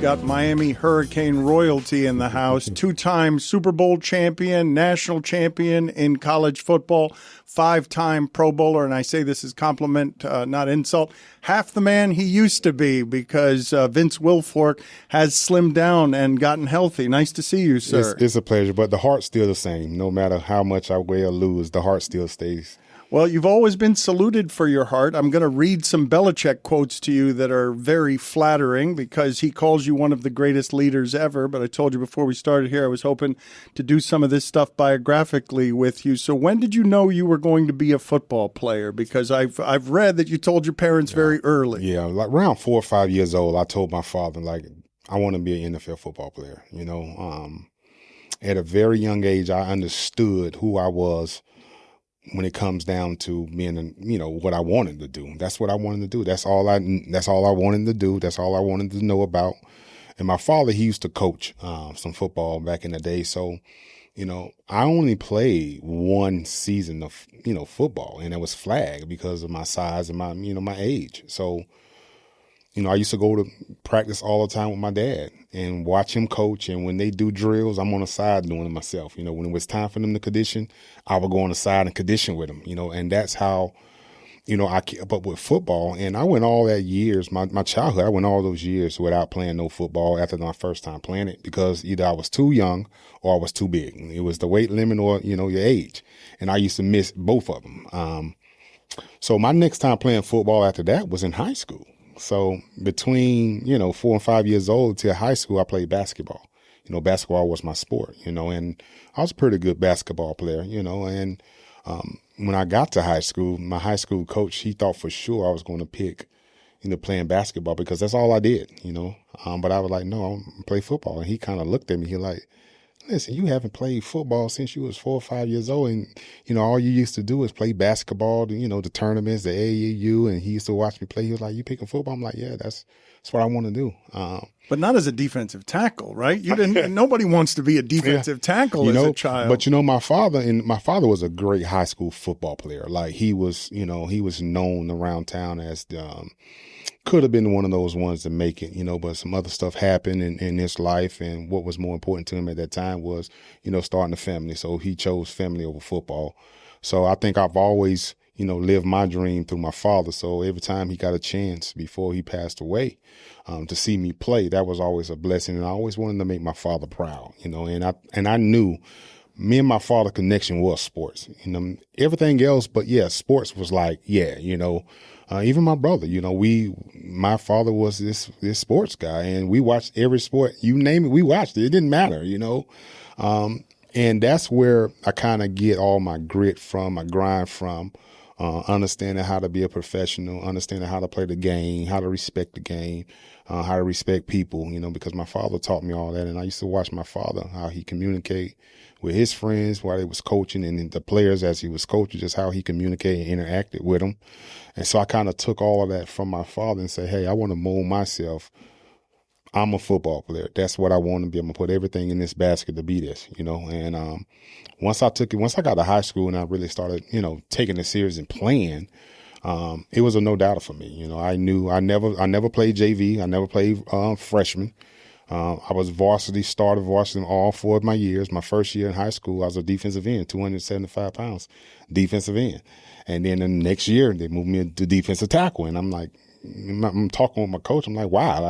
got Miami Hurricane royalty in the house, two-time Super Bowl champion, national champion in college football, five-time Pro Bowler, and I say this is compliment, not insult, half the man he used to be because Vince Wilfork has slimmed down and gotten healthy. Nice to see you, sir. It's a pleasure, but the heart's still the same. No matter how much I weigh or lose, the heart still stays. Well, you've always been saluted for your heart. I'm going to read some Belichick quotes to you that are very flattering because he calls you one of the greatest leaders ever. But I told you before we started here, I was hoping to do some of this stuff biographically with you. So when did you know you were going to be a football player? Because I've read that you told your parents very early. Yeah, like around 4 or 5 years old, I told my father, like, I want to be an NFL football player. You know, at a very young age, I understood who I was when it comes down to being, what I wanted to do. That's what I wanted to do. That's all I wanted to do. That's all I wanted to know about. And my father, he used to coach some football back in the day. So, I only played one season of, football, and it was flagged because of my size and my, my age. So, I used to go to practice all the time with my dad and watch him coach. And when they do drills, I'm on the side doing it myself. When it was time for them to condition, I would go on the side and condition with them, and that's how, I kept up with football. And I went all that years, my childhood, I went all those years without playing no football after my first time playing it because either I was too young or I was too big. It was the weight limit or, your age. And I used to miss both of them. So my next time playing football after that was in high school. So between, 4 and 5 years old till high school, I played basketball. Basketball was my sport, and I was a pretty good basketball player, and when I got to high school, my high school coach, he thought for sure I was going to pick, playing basketball because that's all I did, but I was like, no, I'm going to play football. And he kind of looked at me, he like, listen, you haven't played football since you was 4 or 5 years old. And, all you used to do is play basketball, the tournaments, the AAU. And he used to watch me play. He was like, you picking football? I'm like, yeah, that's what I want to do. But not as a defensive tackle, right? You didn't. Nobody wants to be a defensive tackle as a child. But, my father was a great high school football player. Like he was, he was known around town as could have been one of those ones to make it, but some other stuff happened in his life. And what was more important to him at that time was, starting a family. So he chose family over football. So I think I've always, lived my dream through my father. So every time he got a chance before he passed away to see me play, that was always a blessing. And I always wanted to make my father proud, and I knew me and my father connection was sports, everything else. But yeah, sports was like, even my brother, my father was this sports guy, and we watched every sport, you name it, we watched it. It didn't matter, and that's where I kind of get all my grit from, my grind from, understanding how to be a professional, understanding how to play the game, how to respect the game, how to respect people, because my father taught me all that. And I used to watch my father, how he communicate with his friends while he was coaching, and the players as he was coaching, just how he communicated and interacted with them. And so I kind of took all of that from my father and said, hey, I want to mold myself. I'm a football player. That's what I want to be. I'm going to put everything in this basket to be this, And once I got to high school and I really started, taking it serious and playing, it was a no doubter for me. I knew I never played JV. I never played freshman. I was started varsity all 4 of my years. My first year in high school, I was a defensive end, 275 pounds, defensive end. And then the next year, they moved me to defensive tackle. And I'm like, I'm talking with my coach. I'm like, wow.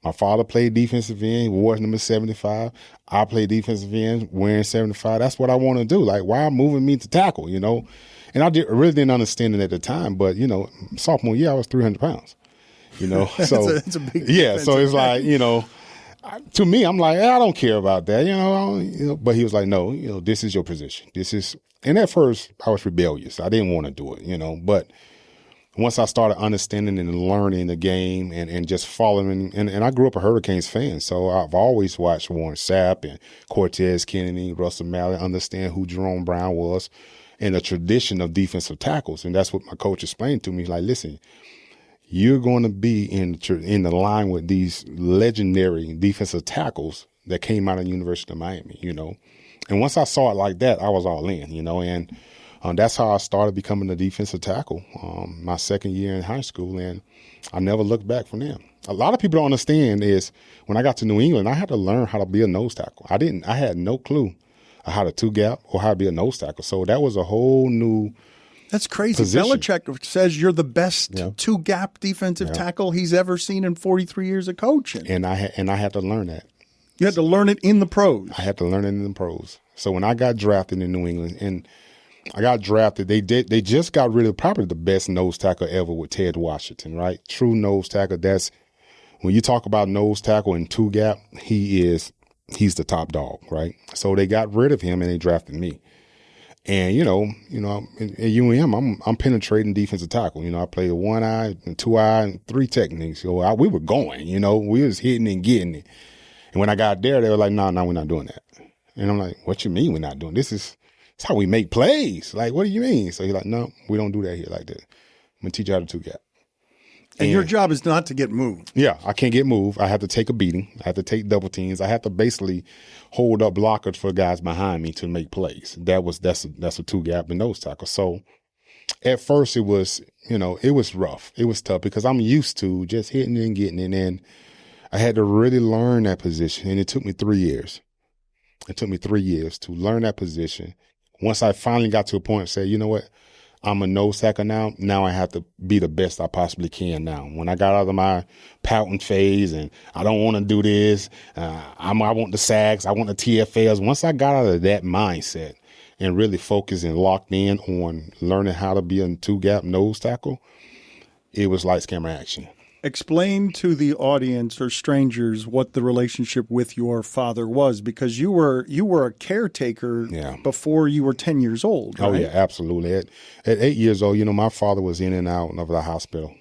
My father played defensive end, wore number 75. I played defensive end, wearing 75. That's what I want to do. Like, why moving me to tackle, And I really didn't understand it at the time. But, sophomore year, I was 300 pounds, So, it's a big so it's like, to me, I'm like, I don't care about that, But he was like, no, this is your position. And at first, I was rebellious. I didn't want to do it, But once I started understanding and learning the game and just following, and I grew up a Hurricanes fan, so I've always watched Warren Sapp and Cortez Kennedy, Russell Malley, understand who Jerome Brown was, and the tradition of defensive tackles. And that's what my coach explained to me. He's like, listen, you're going to be in the line with these legendary defensive tackles that came out of the University of Miami, And once I saw it like that, I was all in, And That's how I started becoming a defensive tackle my second year in high school, and I never looked back from there. A lot of people don't understand is when I got to New England, I had to learn how to be a nose tackle. I had no clue how to two gap or how to be a nose tackle. So that was a whole new That's crazy. position. Belichick says you're the best two gap defensive tackle he's ever seen in 43 years of coaching. And I had to learn that. You had to learn it in the pros. I had to learn it in the pros. So when I got drafted in New England, and I got drafted, they just got rid of probably the best nose tackle ever with Ted Washington, right? True nose tackle. That's when you talk about nose tackle and two gap, he's the top dog, right? So they got rid of him and they drafted me. And at UM, I'm penetrating defensive tackle. I played a 1 eye and 2 eye and 3 techniques. So we were going. We was hitting and getting it. And when I got there, they were like, "No, we're not doing that." And I'm like, "What you mean we're not doing this? It's how we make plays. Like, what do you mean?" So he's like, "No, we don't do that here like that. I'm gonna teach you how to two gap." And your job is not to get moved. Yeah, I can't get moved. I have to take a beating. I have to take double teams. I have to basically hold up blockers for guys behind me to make plays. That's a two gap and nose tackle. So at first it was rough. It was tough because I'm used to just hitting and getting it. And I had to really learn that position. And it took me 3 years. It took me 3 years to learn that position. Once I finally got to a point and said, you know what? I'm a nose tackle now. Now I have to be the best I possibly can now. When I got out of my pouting phase and I don't want to do this, I want the sacks, I want the TFLs. Once I got out of that mindset and really focused and locked in on learning how to be a two-gap nose tackle, it was lights, camera, action. Explain to the audience or strangers what the relationship with your father was, because you were a caretaker before you were 10 years old, right? Oh, yeah, absolutely. At 8 years old, my father was in and out of the hospital.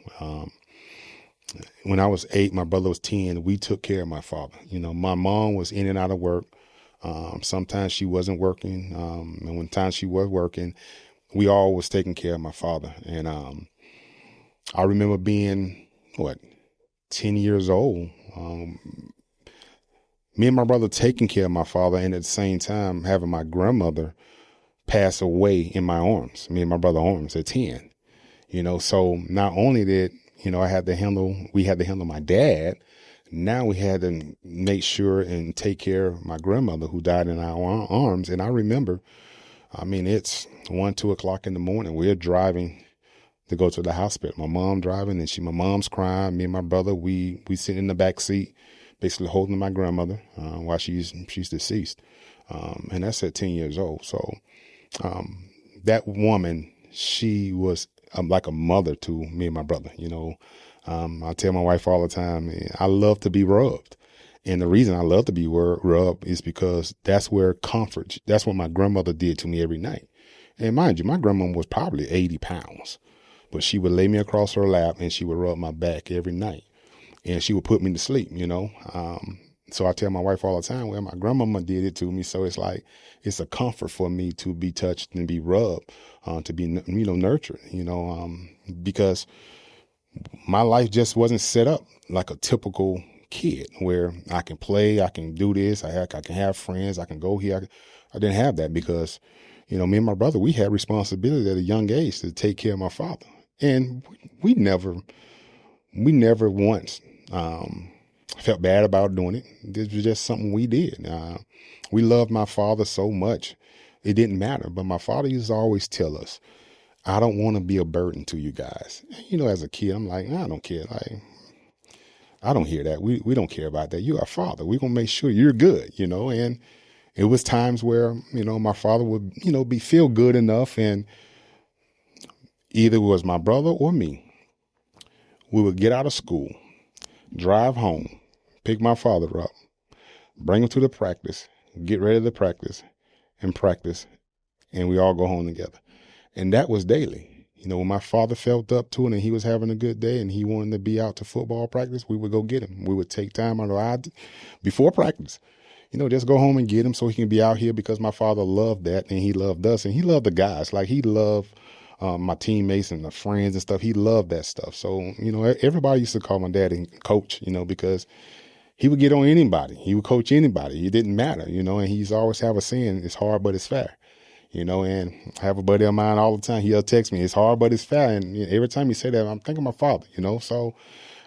When I was 8, my brother was 10, we took care of my father. My mom was in and out of work. Sometimes she wasn't working. And when times she was working, we all was taking care of my father. And I remember being 10 years old, me and my brother taking care of my father, and at the same time having my grandmother pass away in my arms, me and my brother arms at 10, so not only did, we had to handle my dad, now we had to make sure and take care of my grandmother who died in our arms. And I remember, it's 1, 2 o'clock in the morning. We're driving to go to the hospital. My mom driving, and my mom's crying. Me and my brother, we sitting in the back seat, basically holding my grandmother while she's deceased. And that's at 10 years old. So that woman, she was like a mother to me and my brother. I tell my wife all the time, I love to be rubbed. And the reason I love to be rubbed is because that's where comfort, that's what my grandmother did to me every night. And mind you, my grandmother was probably 80 pounds. But she would lay me across her lap and she would rub my back every night. And she would put me to sleep, So I tell my wife all the time, well, my grandmama did it to me. So it's like, it's a comfort for me to be touched and be rubbed, to be, nurtured, because my life just wasn't set up like a typical kid where I can play, I can do this, I can have friends, I can go here. I didn't have that because, me and my brother, we had responsibility at a young age to take care of my father. And we never once felt bad about doing it. This was just something we did. We loved my father so much. It didn't matter. But my father used to always tell us, I don't want to be a burden to you guys. As a kid, I'm like, I don't care. Like, I don't hear that. We don't care about that. You're our father. We're going to make sure you're good, and it was times where, my father would, feel good enough, and either it was my brother or me. We would get out of school, drive home, pick my father up, bring him to the practice, get ready to practice, and we all go home together. And that was daily. When my father felt up to it and he was having a good day and he wanted to be out to football practice, we would go get him. We would take time out of our before practice. Just go home and get him so he can be out here, because my father loved that and he loved us and he loved the guys. Like, he loved my teammates and the friends and stuff. He loved that stuff. So, everybody used to call my daddy coach, because he would get on anybody. He would coach anybody. It didn't matter, and he's always have a saying, it's hard, but it's fair. And I have a buddy of mine all the time. He'll text me, it's hard, but it's fair. And every time he say that, I'm thinking of my father, So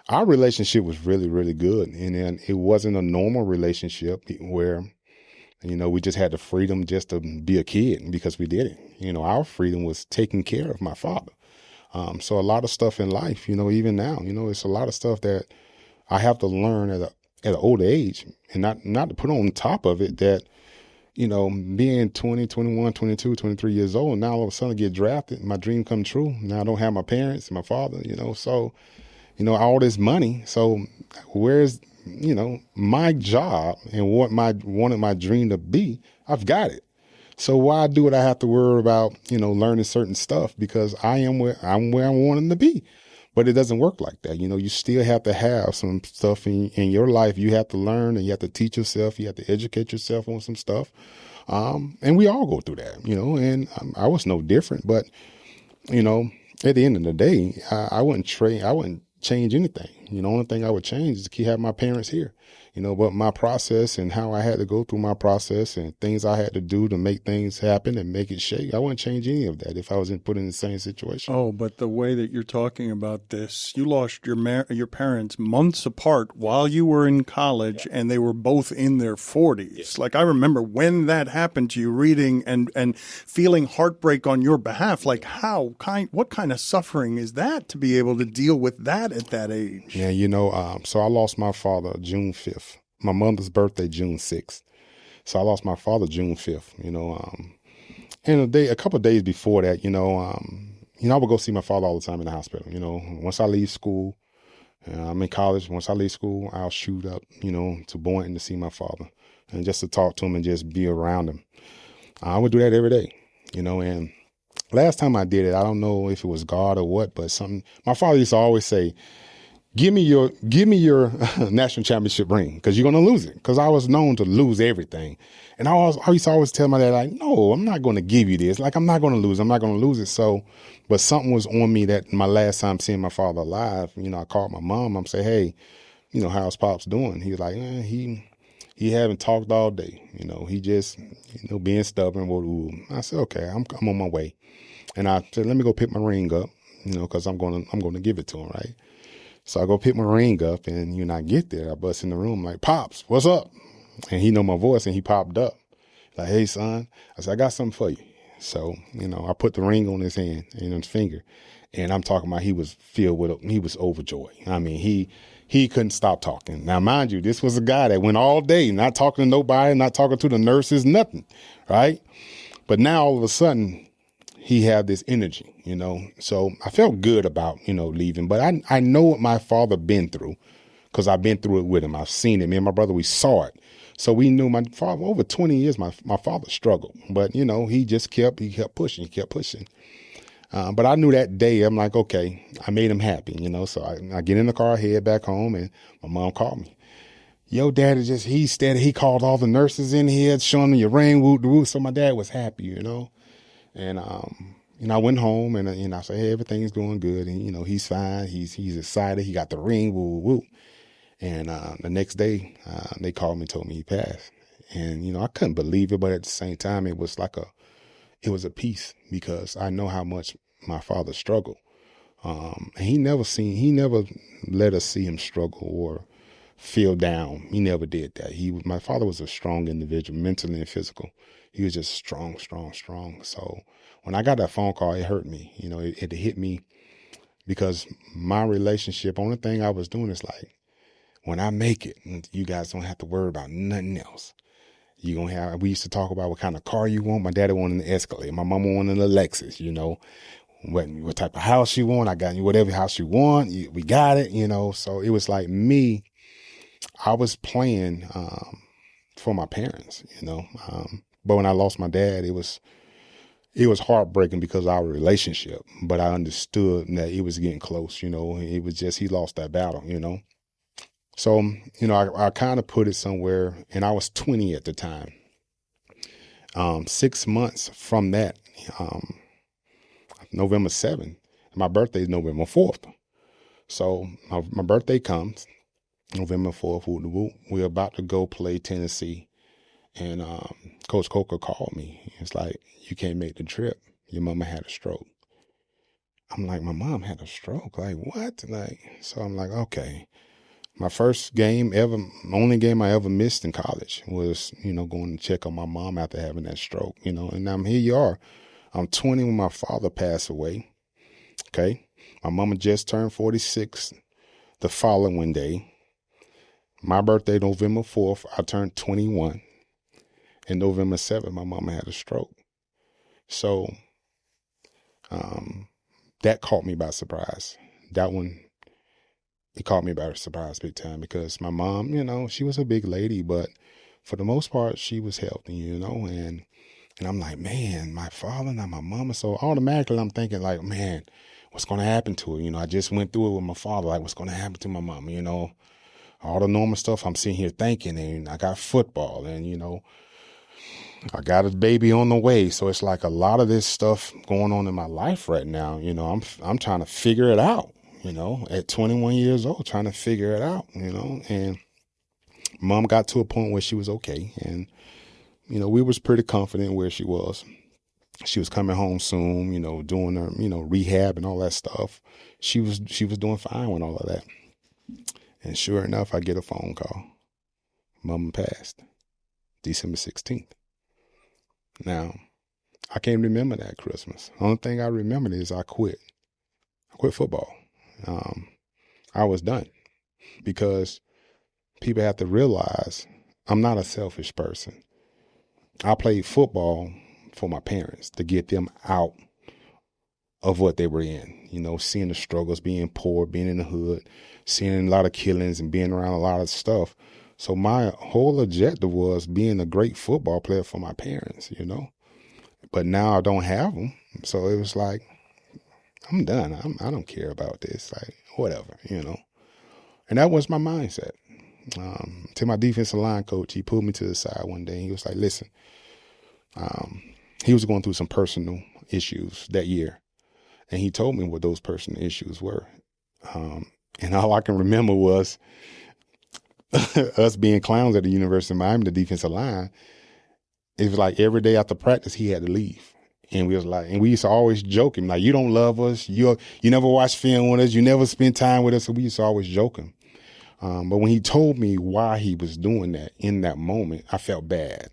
our relationship was really, really good. And then it wasn't a normal relationship where, we just had the freedom just to be a kid because we did it. Our freedom was taking care of my father. So a lot of stuff in life, even now, it's a lot of stuff that I have to learn at an older age, and not to put on top of it that, being 20, 21, 22, 23 years old, now all of a sudden I get drafted, my dream come true. Now I don't have my parents, my father, so, all this money. So where's, my job and what wanted my dream to be, I've got it. So why do it? I have to worry about, learning certain stuff because I'm where I want them to be. But it doesn't work like that. You still have to have some stuff in your life. You have to learn and you have to teach yourself. You have to educate yourself on some stuff. And we all go through that, and I was no different. But, at the end of the day, I wouldn't change anything. The only thing I would change is to keep having my parents here. But my process and how I had to go through my process and things I had to do to make things happen and make it shake, I wouldn't change any of that if I was put in the same situation. Oh, but the way that you're talking about this, you lost your parents months apart while you were in college, and they were both in their 40s. Like, I remember when that happened to you, reading and feeling heartbreak on your behalf. Like, what kind of suffering is that to be able to deal with that at that age? Yeah, so I lost my father June 5th. My mother's birthday, June 6th. So I lost my father June 5th, and a couple of days before that, I would go see my father all the time in the hospital. Once I leave school, I'm in college. Once I leave school, I'll shoot up, to Boynton to see my father and just to talk to him and just be around him. I would do that every day, and last time I did it, I don't know if it was God or what, but my father used to always say, Give me your national championship ring because you're going to lose it. Because I was known to lose everything. And I used to always tell my dad, like, no, I'm not going to give you this. Like, I'm not going to lose. I'm not going to lose it. So, but something was on me that my last time seeing my father alive, I called my mom. I'm saying, hey, how's Pops doing? He was like, he haven't talked all day. He just, being stubborn. I said, okay, I'm on my way. And I said, let me go pick my ring up, because I'm going to give it to him, right? So I go pick my ring up, and I get there, I bust in the room like, Pops, what's up? And he know my voice, and he popped up like, hey, son. I said, I got something for you. So, I put the ring on his hand and his finger, and I'm talking about he was overjoyed. I mean, he couldn't stop talking. Now, mind you, this was a guy that went all day, not talking to nobody, not talking to the nurses, nothing, right? But now all of a sudden, he had this energy, So I felt good about, leaving. But I know what my father been through because I've been through it with him. I've seen it. Me and my brother, we saw it. So we knew my father, over 20 years, my father struggled. But, he just kept pushing. But I knew that day, I'm like, okay, I made him happy, So I get in the car, head back home, and my mom called me. Yo, daddy he's steady. He called all the nurses in here, showing me your ring, woo. So my dad was happy, And, I went home and I said, hey, everything's going good. And, he's fine. He's excited. He got the ring, woo. And, the next day, they called me and told me he passed. And, I couldn't believe it, but at the same time, it was a peace because I know how much my father struggled. And he never let us see him struggle or feel down. He never did that. My father was a strong individual, mentally and physical. He was just strong. So when I got that phone call, it hurt me. It hit me because my relationship, only thing I was doing is like, when I make it, you guys don't have to worry about nothing else. We used to talk about what kind of car you want. My daddy wanted an Escalade. My mama wanted a Lexus, what type of house you want. I got you whatever house you want. We got it, So it was like me. I was playing for my parents, But when I lost my dad, it was heartbreaking because of our relationship. But I understood that it was getting close, It was just he lost that battle, So, I kind of put it somewhere, and I was 20 at the time. 6 months from that, November 7th, my birthday is November 4th. So my birthday comes, November 4th, we're about to go play Tennessee. And Coach Coker called me. It's like, you can't make the trip. Your mama had a stroke. I'm like, my mom had a stroke? Like, what? Like, so I'm like, okay. My first game ever, only game I ever missed in college was, going to check on my mom after having that stroke, and here you are. I'm 20 when my father passed away. Okay. My mama just turned 46 the following day. My birthday, November 4th, I turned 21. And November 7th, my mama had a stroke. So that caught me by surprise. That one, it caught me by surprise big time because my mom, she was a big lady, but for the most part, she was healthy, and I'm like, man, my father, not my mama. So automatically I'm thinking like, man, what's going to happen to her? I just went through it with my father. Like, what's going to happen to my mama? All the normal stuff I'm sitting here thinking, and I got football and, I got a baby on the way. So it's like a lot of this stuff going on in my life right now. I'm trying to figure it out, at 21 years old, trying to figure it out, and mom got to a point where she was okay. And, we was pretty confident where she was. She was coming home soon, doing her, rehab and all that stuff. She was doing fine with all of that. And sure enough, I get a phone call. Mama passed December 16th. Now, I can't remember that Christmas. The only thing I remember is I quit. I quit football. I was done because people have to realize I'm not a selfish person. I played football for my parents to get them out of what they were in, seeing the struggles, being poor, being in the hood, seeing a lot of killings and being around a lot of stuff. So my whole objective was being a great football player for my parents, but now I don't have them. So it was like, I'm done. I don't care about this, like whatever, and that was my mindset. To my defensive line coach, he pulled me to the side one day and he was like, listen, he was going through some personal issues that year. And he told me what those personal issues were. And all I can remember was us being clowns at the University of Miami, the defensive line. It was like every day after practice, he had to leave. And we used to always joke him, like, you don't love us. You never watch film with us. You never spend time with us. So we used to always joke him. But when he told me why he was doing that in that moment, I felt bad.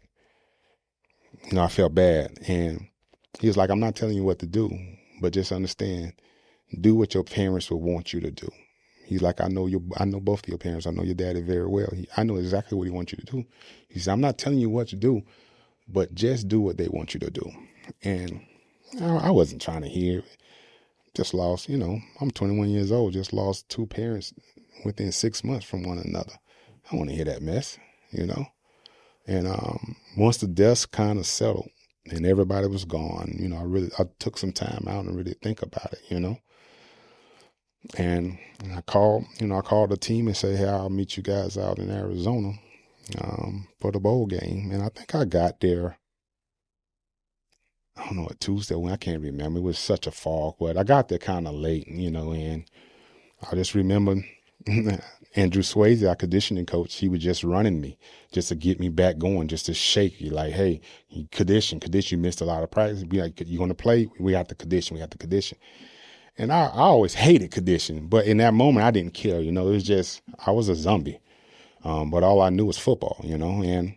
I felt bad. And he was like, I'm not telling you what to do, but just understand, do what your parents will want you to do. He's like, I know both of your parents. I know your daddy very well. I know exactly what he wants you to do. He said, I'm not telling you what to do, but just do what they want you to do. And I wasn't trying to hear it. Just lost, I'm 21 years old, just lost two parents within 6 months from one another. I don't want to hear that mess, And once the dust kind of settled and everybody was gone, I took some time out and really think about it, And I called the team and say, hey, I'll meet you guys out in Arizona for the bowl game. And I think I got there, I don't know, a Tuesday when I can't remember. It was such a fog, but I got there kind of late, and I just remember Andrew Swayze, our conditioning coach, he was just running me just to get me back going, just to shake you like, hey, condition, you missed a lot of practice. Be like, you going to play? We got the condition. And I always hated condition, but in that moment I didn't care, it was just, I was a zombie. But all I knew was football, and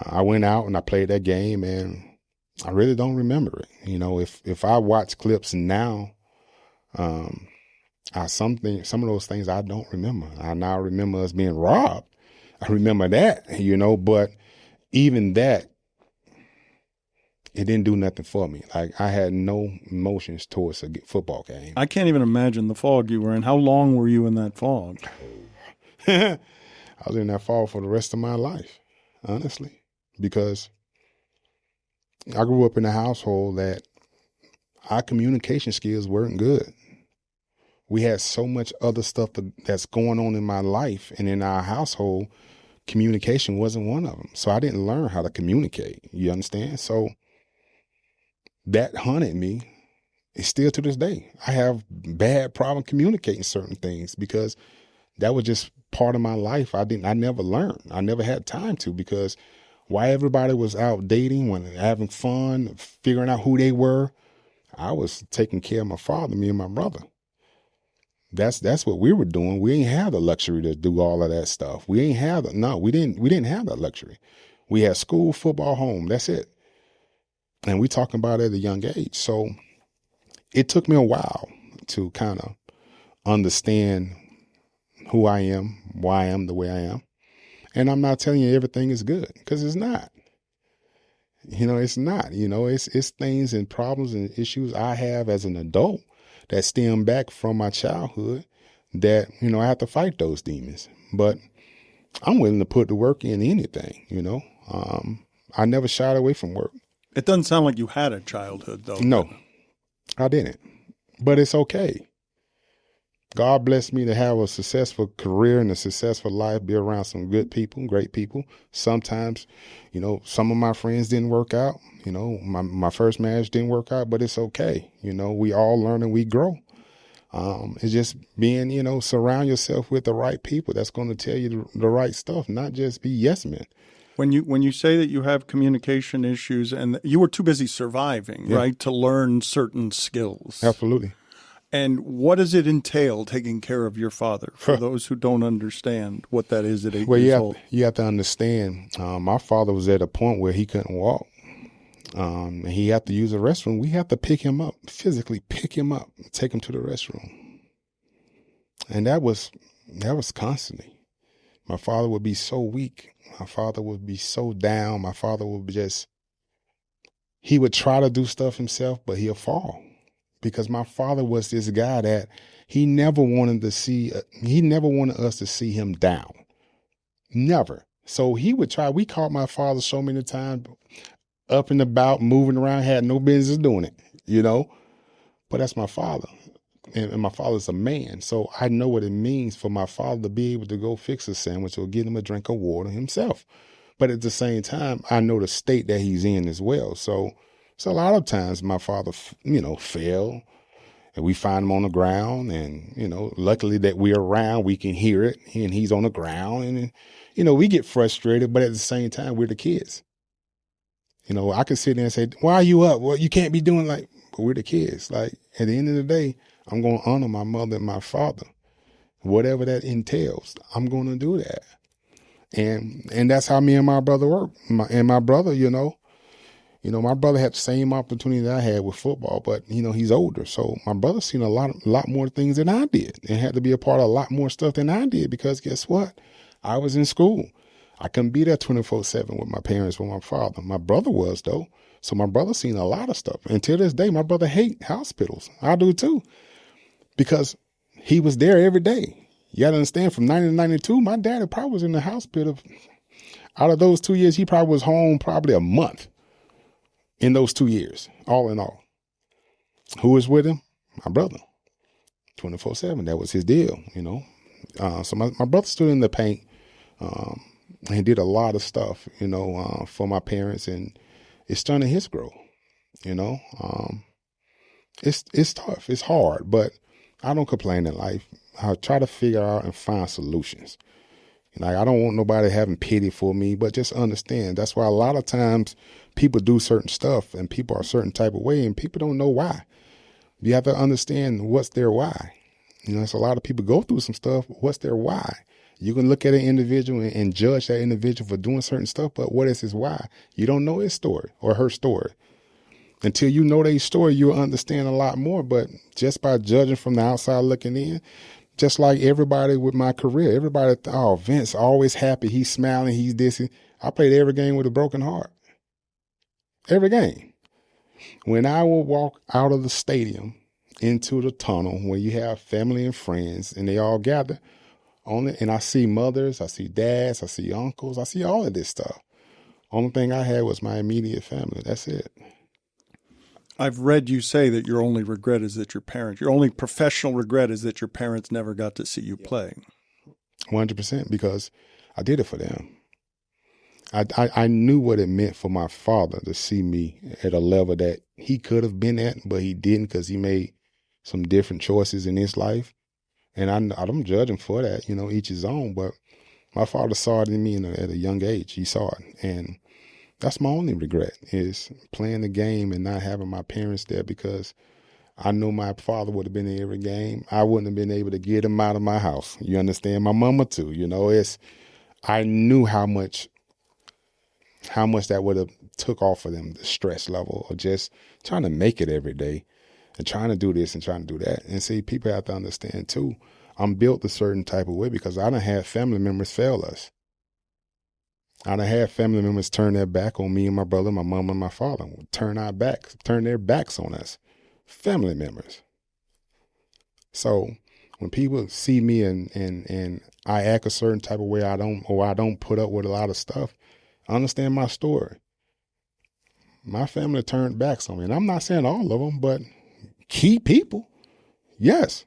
I went out and I played that game and I really don't remember it. If I watch clips now, some of those things I don't remember. I now remember us being robbed. I remember that, but even that, it didn't do nothing for me. Like, I had no emotions towards a football game. I can't even imagine the fog you were in. How long were you in that fog? I was in that fog for the rest of my life, honestly, because I grew up in a household that our communication skills weren't good. We had so much other stuff that's going on in my life and in our household. Communication wasn't one of them. So I didn't learn how to communicate. You understand? So that haunted me. It's still to this day. I have bad problem communicating certain things because that was just part of my life. I never learned. I never had time to, because While everybody was out dating, when having fun, figuring out who they were, I was taking care of my father, me and my brother. That's what we were doing. We ain't have the luxury to do all of that stuff. We didn't have that luxury. We had school, football, home. That's it. And we talking about it at a young age. So it took me a while to kind of understand who I am, why I am the way I am. And I'm not telling you everything is good, because it's not. It's not. It's things and problems and issues I have as an adult that stem back from my childhood that, I have to fight those demons. But I'm willing to put the work in anything, I never shied away from work. It doesn't sound like you had a childhood, though. No, I didn't. But it's okay. God blessed me to have a successful career and a successful life, be around some good people, great people. Sometimes, some of my friends didn't work out. My first marriage didn't work out, but it's okay. We all learn and we grow. It's just being, surround yourself with the right people that's going to tell you the right stuff, not just be yes men. When you say that you have communication issues and you were too busy surviving, right, to learn certain skills. Absolutely. And what does it entail, taking care of your father, for those who don't understand what that is at 8 years old? You have to understand, my father was at a point where he couldn't walk. And he had to use the restroom. We have to pick him up, physically pick him up, take him to the restroom. And that was constantly. My father would be so weak. My father would be so down. My father would he would try to do stuff himself, but he'll fall. Because my father was this guy that he never wanted us to see him down. Never. So he would try. We caught my father so many times up and about, moving around, had no business doing it, But that's my father. And my father's a man. So I know what it means for my father to be able to go fix a sandwich or get him a drink of water himself. But at the same time, I know the state that he's in as well. So a lot of times my father, fell, and we find him on the ground, and, luckily that we're around, we can hear it, and he's on the ground, and, we get frustrated, but at the same time, we're the kids. I could sit there and say, why are you up? Well, you can't be doing but we're the kids. Like, at the end of the day, I'm going to honor my mother and my father. Whatever that entails, I'm going to do that. And that's how me and my brother work. My brother, my brother had the same opportunity that I had with football, but, he's older. So my brother's seen a lot more things than I did, and had to be a part of a lot more stuff than I did, because guess what? I was in school. I couldn't be there 24/7 with my parents, with my father. My brother was, though. So my brother's seen a lot of stuff. And to this day, my brother hates hospitals. I do too, because he was there every day. You got to understand, from 90 to 92, my daddy probably was in the hospital. Out of those 2 years, he probably was home probably a month. In those 2 years, all in all. Who was with him? My brother. 24/7. That was his deal, So my brother stood in the paint. He did a lot of stuff, for my parents, and it's stunning his growth, It's tough. It's hard, but I don't complain in life. I try to figure out and find solutions. I don't want nobody having pity for me, but just understand. That's why a lot of times people do certain stuff and people are a certain type of way, and people don't know why. You have to understand what's their why. So a lot of people go through some stuff. What's their why? You can look at an individual and judge that individual for doing certain stuff, but what is his why? You don't know his story or her story. Until you know their story, you'll understand a lot more. But just by judging from the outside looking in, just like everybody with my career, everybody, Vince always happy. He's smiling. He's this. I played every game with a broken heart. Every game. When I will walk out of the stadium into the tunnel where you have family and friends and they all gather on it, and I see mothers, I see dads, I see uncles, I see all of this stuff. Only thing I had was my immediate family. That's it. I've read you say that your only regret is that your only professional regret is that your parents never got to see you play. 100%, because I did it for them. I knew what it meant for my father to see me at a level that he could have been at, but he didn't, because he made some different choices in his life. And I don't judge him for that, each his own. But my father saw it in me at a young age. He saw it. And That's my only regret, is playing the game and not having my parents there, because I know my father would have been in every game. I wouldn't have been able to get him out of my house. You understand? My mama too. I knew how much that would have took off of them, the stress level of just trying to make it every day and trying to do this and trying to do that. And see, people have to understand too, I'm built a certain type of way because I done had family members fail us. I done had family members turn their back on me and my brother, my mom and my father, turn their backs on us, family members. So when people see me and I act a certain type of way, I don't put up with a lot of stuff, understand my story. My family turned backs on me. And I'm not saying all of them, but key people, yes,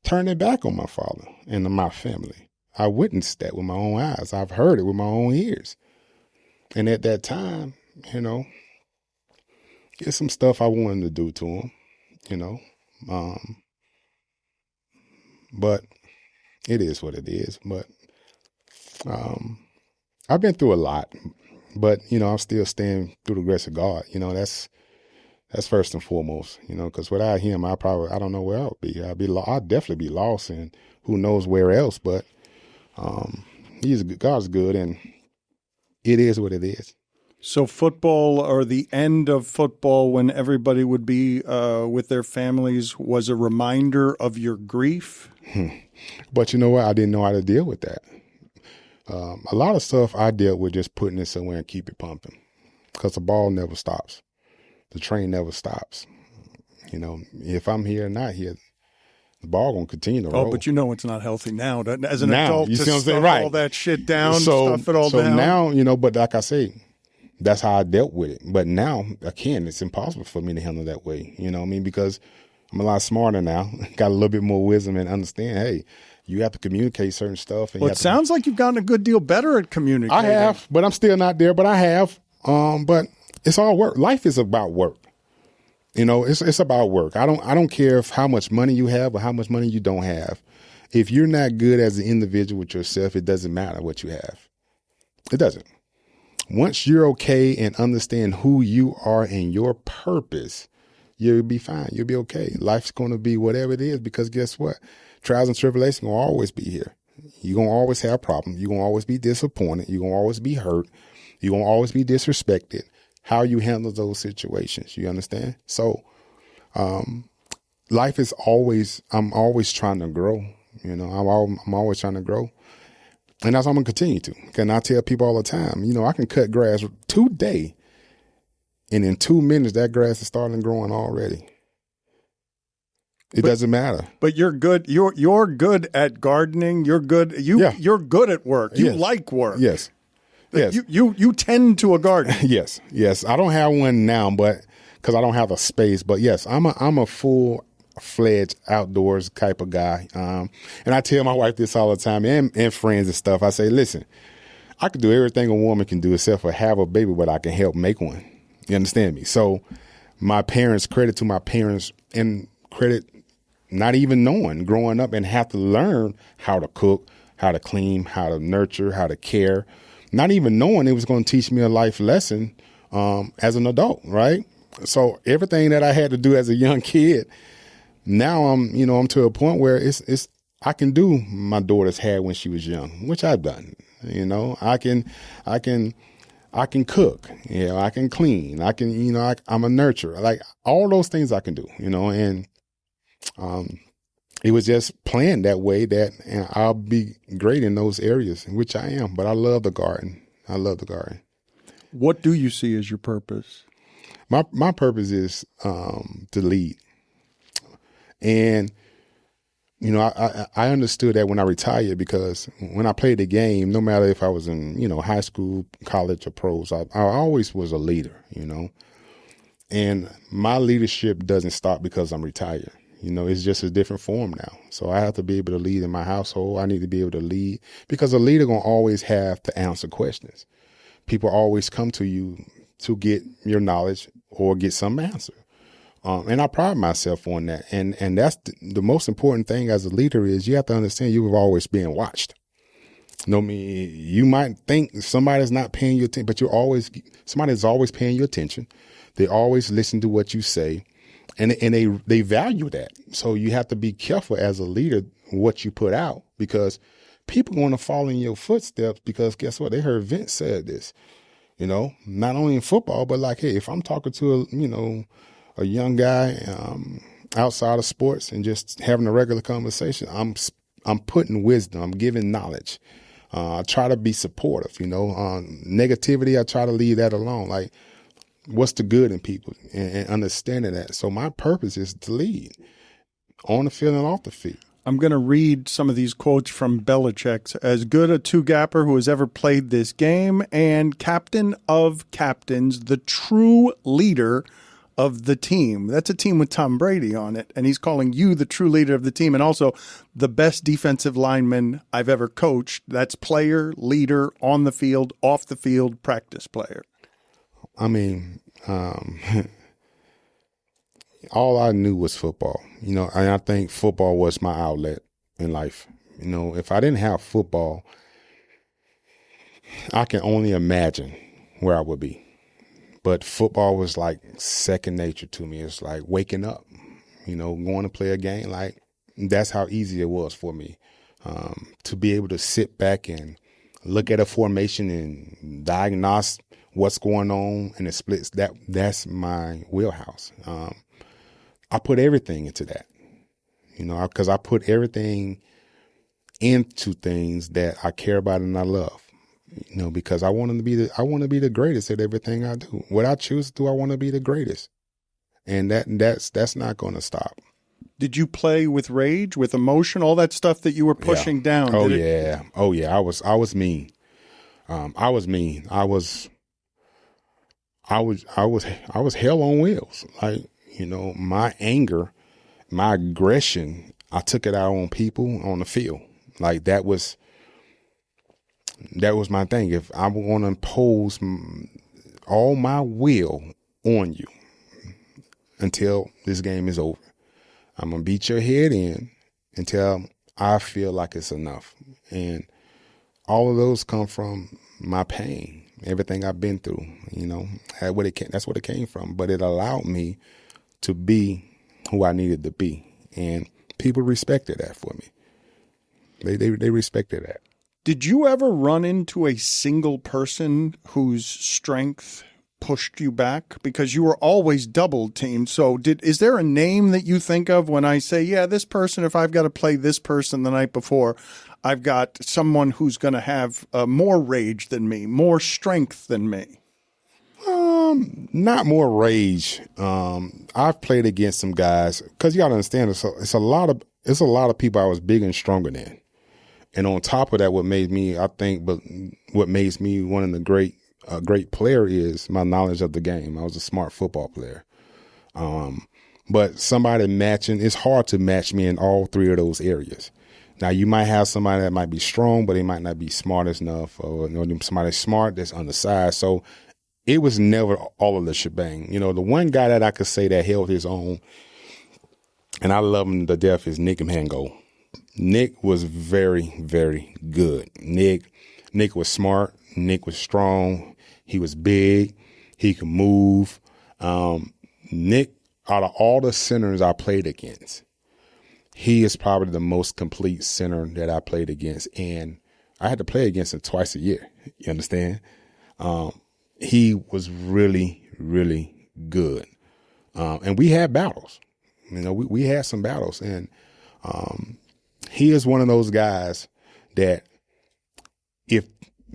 turned their back on my father and my family. I witnessed that with my own eyes. I've heard it with my own ears. And at that time, there's some stuff I wanted to do to him, but it is what it is. But I've been through a lot, but, I'm still staying through the grace of God. That's first and foremost, because without him, I don't know where I would be. I'd definitely be lost, and who knows where else, but God's good, and it is what it is. So football, or the end of football when everybody would be with their families, was a reminder of your grief? But you know what? I didn't know how to deal with that. A lot of stuff I dealt with just putting it somewhere and keep it pumping, because the ball never stops. The train never stops. If I'm here or not here, the ball gonna continue to roll. Oh, but it's not healthy now. As an adult, you to see what I'm saying? stuff Right. all that shit down, stuff it all down. So now, but like I say, that's how I dealt with it. But now, again, it's impossible for me to handle that way. You know what I mean? Because I'm a lot smarter now, got a little bit more wisdom and understand, hey, you have to communicate certain stuff. And it sounds like you've gotten a good deal better at communicating. I have, but I'm still not there, but I have. But it's all work. Life is about work. It's about work. I don't care how much money you have or how much money you don't have. If you're not good as an individual with yourself, it doesn't matter what you have. It doesn't. Once you're okay and understand who you are and your purpose, you'll be fine. You'll be okay. Life's going to be whatever it is, because guess what? Trials and tribulations will always be here. You're going to always have problems. You're going to always be disappointed. You're going to always be hurt. You're going to always be disrespected. How you handle those situations, you understand? So life is I'm always trying to grow. I'm always trying to grow. And that's what I'm going to continue to. And I tell people all the time, I can cut grass today, and in 2 minutes, that grass is starting growing already. It doesn't matter. But you're good. You're good at gardening. You're good. You're good at work. You like work. Yes. Yes. You tend to a garden. Yes. I don't have one now, but because I don't have a space. But yes, I'm a full-fledged outdoors type of guy. And I tell my wife this all the time, and friends and stuff. I say, listen, I can do everything a woman can do except for have a baby, but I can help make one. You understand me? So credit to my parents, and credit not even knowing, growing up and have to learn how to cook, how to clean, how to nurture, how to care. Not even knowing it was going to teach me a life lesson as an adult, right? So everything that I had to do as a young kid, now I'm to a point where it's I can do my daughter's hair when she was young, which I've done. I can cook, I can clean, I'm a nurturer, like all those things I can do, and it was just planned that way that I'll be great in those areas, which I am. But I love the garden. What do you see as your purpose? My purpose is to lead. And, I understood that when I retired, because when I played the game, no matter if I was in, high school, college, or pros, I always was a leader, And my leadership doesn't stop because I'm retired. It's just a different form now. So I have to be able to lead in my household. I need to be able to lead, because a leader going to always have to answer questions. People always come to you to get your knowledge or get some answer. And I pride myself on that. And that's the most important thing as a leader is you have to understand you are always being watched. You might think somebody's not paying you attention, but somebody's always paying you attention. They always listen to what you say, and they value that. So you have to be careful as a leader what you put out, because people want to follow in your footsteps, because guess what? They heard Vince said this, not only in football, but like, hey, if I'm talking to a young guy outside of sports and just having a regular conversation, I'm putting wisdom, I'm giving knowledge. I try to be supportive, negativity, I try to leave that alone. Like, what's the good in people, and understanding that. So my purpose is to lead on the field and off the field. I'm going to read some of these quotes from Belichick. As good a two-gapper who has ever played this game, and captain of captains, the true leader of the team. That's a team with Tom Brady on it, and he's calling you the true leader of the team, and also the best defensive lineman I've ever coached. That's player, leader, on the field, off the field, practice player. I mean, all I knew was football, and I think football was my outlet in life. If I didn't have football, I can only imagine where I would be. But football was like second nature to me. It's like waking up, going to play a game. Like, that's how easy it was for me to be able to sit back and look at a formation and diagnose what's going on in the splits. That's my wheelhouse. I put everything into that, because I put everything into things that I care about and I love. Because I want to be the greatest at everything I do. What I choose to do, I want to be the greatest, and that's not going to stop. Did you play with rage, with emotion, all that stuff that you were pushing down? Oh yeah. I was mean. I was mean. I was hell on wheels. Like, my anger, my aggression, I took it out on people on the field. Like, that was my thing. If I'm going to impose all my will on you until this game is over, I'm going to beat your head in until I feel like it's enough. And all of those come from my pain, everything I've been through, that's what it came from. But it allowed me to be who I needed to be. And people respected that for me. They respected that. Did you ever run into a single person whose strength pushed you back? Because you were always double teamed. So is there a name that you think of when I say, yeah, this person, if I've got to play this person the night before, I've got someone who's going to have more rage than me, more strength than me? Not more rage. I've played against some guys, because you got to understand, it's a lot of people I was bigger and stronger than. And on top of that, what makes me one of the great player is my knowledge of the game. I was a smart football player. But somebody it's hard to match me in all three of those areas. Now, you might have somebody that might be strong, but they might not be smart enough, or somebody smart that's undersized. So it was never all of the shebang. The one guy that I could say that held his own, and I love him to death, is Nick Mango. Nick was very, very good. Nick was smart. Nick was strong. He was big. He could move. Nick, out of all the centers I played against, he is probably the most complete center that I played against. And I had to play against him twice a year. You understand? He was really, really good. And we had battles. We had some battles. And he is one of those guys that if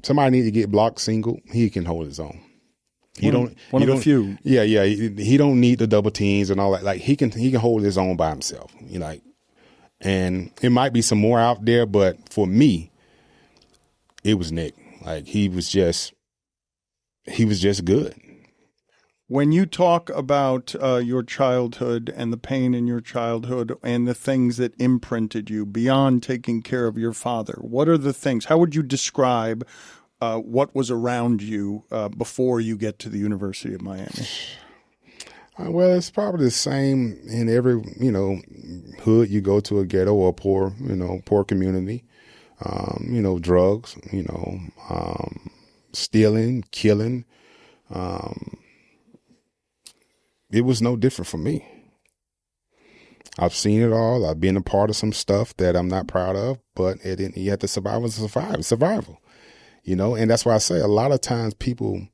somebody needs to get blocked single, he can hold his own. One of the few. Yeah. He don't need the double teams and all that. Like, he can hold his own by himself. And it might be some more out there, but for me, it was Nick. Like, he was just good. When you talk about your childhood and the pain in your childhood and the things that imprinted you beyond taking care of your father, what are the things? How would you describe what was around you before you get to the University of Miami? Well, it's probably the same in every, hood you go to, a ghetto or poor community. drugs, stealing, killing. It was no different for me. I've seen it all. I've been a part of some stuff that I'm not proud of, but you have to survival, and that's why I say a lot of times people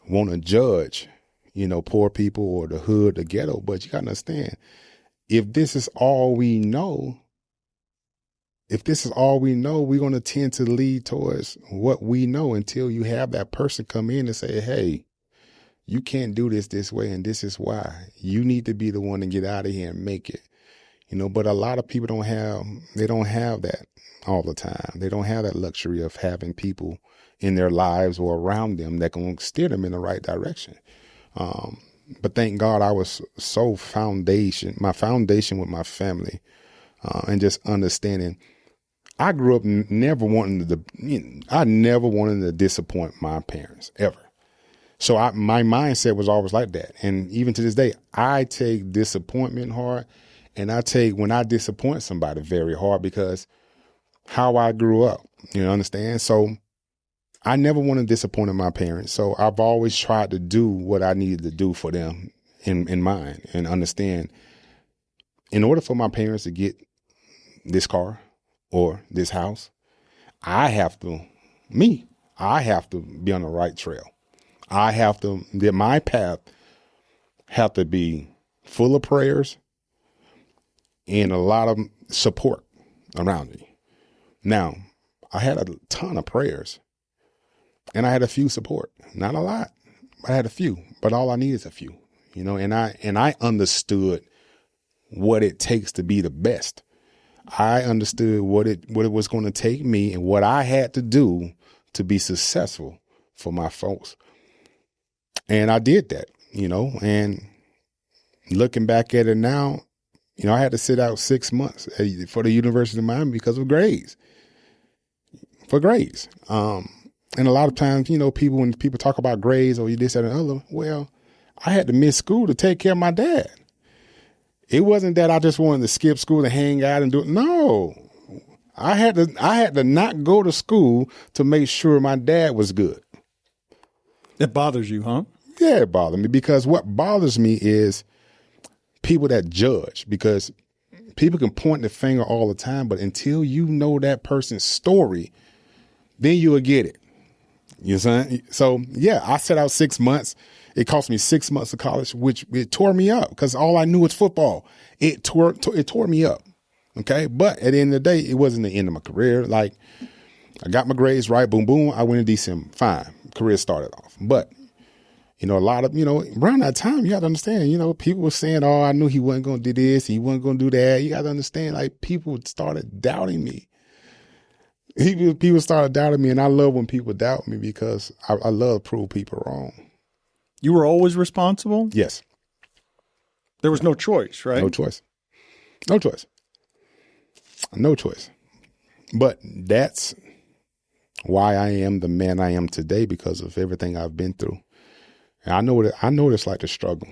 want to judge, poor people or the hood, the ghetto, but you got to understand, if this is all we know, we're going to tend to lead towards what we know until you have that person come in and say, hey, you can't do this way, and this is why. You need to be the one to get out of here and make it. But a lot of people don't have that all the time. They don't have that luxury of having people in their lives or around them that can steer them in the right direction. But thank God I was so my foundation with my family, and just understanding. I grew up never wanting to disappoint my parents ever. So my mindset was always like that. And even to this day, I take disappointment hard, and when I disappoint somebody very hard, because how I grew up, understand? So I never want to disappoint my parents. So I've always tried to do what I needed to do for them in mind, and understand, in order for my parents to get this car or this house, I have to be on the right trail. My path have to be full of prayers and a lot of support around me. Now, I had a ton of prayers and I had a few support, not a lot, but I had a few, but all I need is a few, and I understood what it takes to be the best. I understood what it was going to take me and what I had to do to be successful for my folks. And I did that, and looking back at it now, I had to sit out 6 months for the University of Miami because of grades. And a lot of times, when people talk about grades or this, that, and the other, well, I had to miss school to take care of my dad. It wasn't that I just wanted to skip school and hang out and do it. No, I had to not go to school to make sure my dad was good. It bothers you, huh? Yeah, it bothers me, because what bothers me is people that judge, because people can point the finger all the time, but until you know that person's story, then you will get it. You know what I'm saying? So yeah, I set out 6 months. It cost me 6 months of college, which it tore me up, because all I knew was football. It tore me up. Okay. But at the end of the day, it wasn't the end of my career. Like, I got my grades right. Boom, boom. I went in December. Fine. Career started off. But, a lot of, around that time, you got to understand, people were saying, oh, I knew he wasn't going to do this. He wasn't going to do that. You got to understand, like, people started doubting me. People started doubting me. And I love when people doubt me, because I love to prove people wrong. You were always responsible? Yes. There was no choice, right? No choice. But that's why I am the man I am today, because of everything I've been through. And I know what it's like to struggle.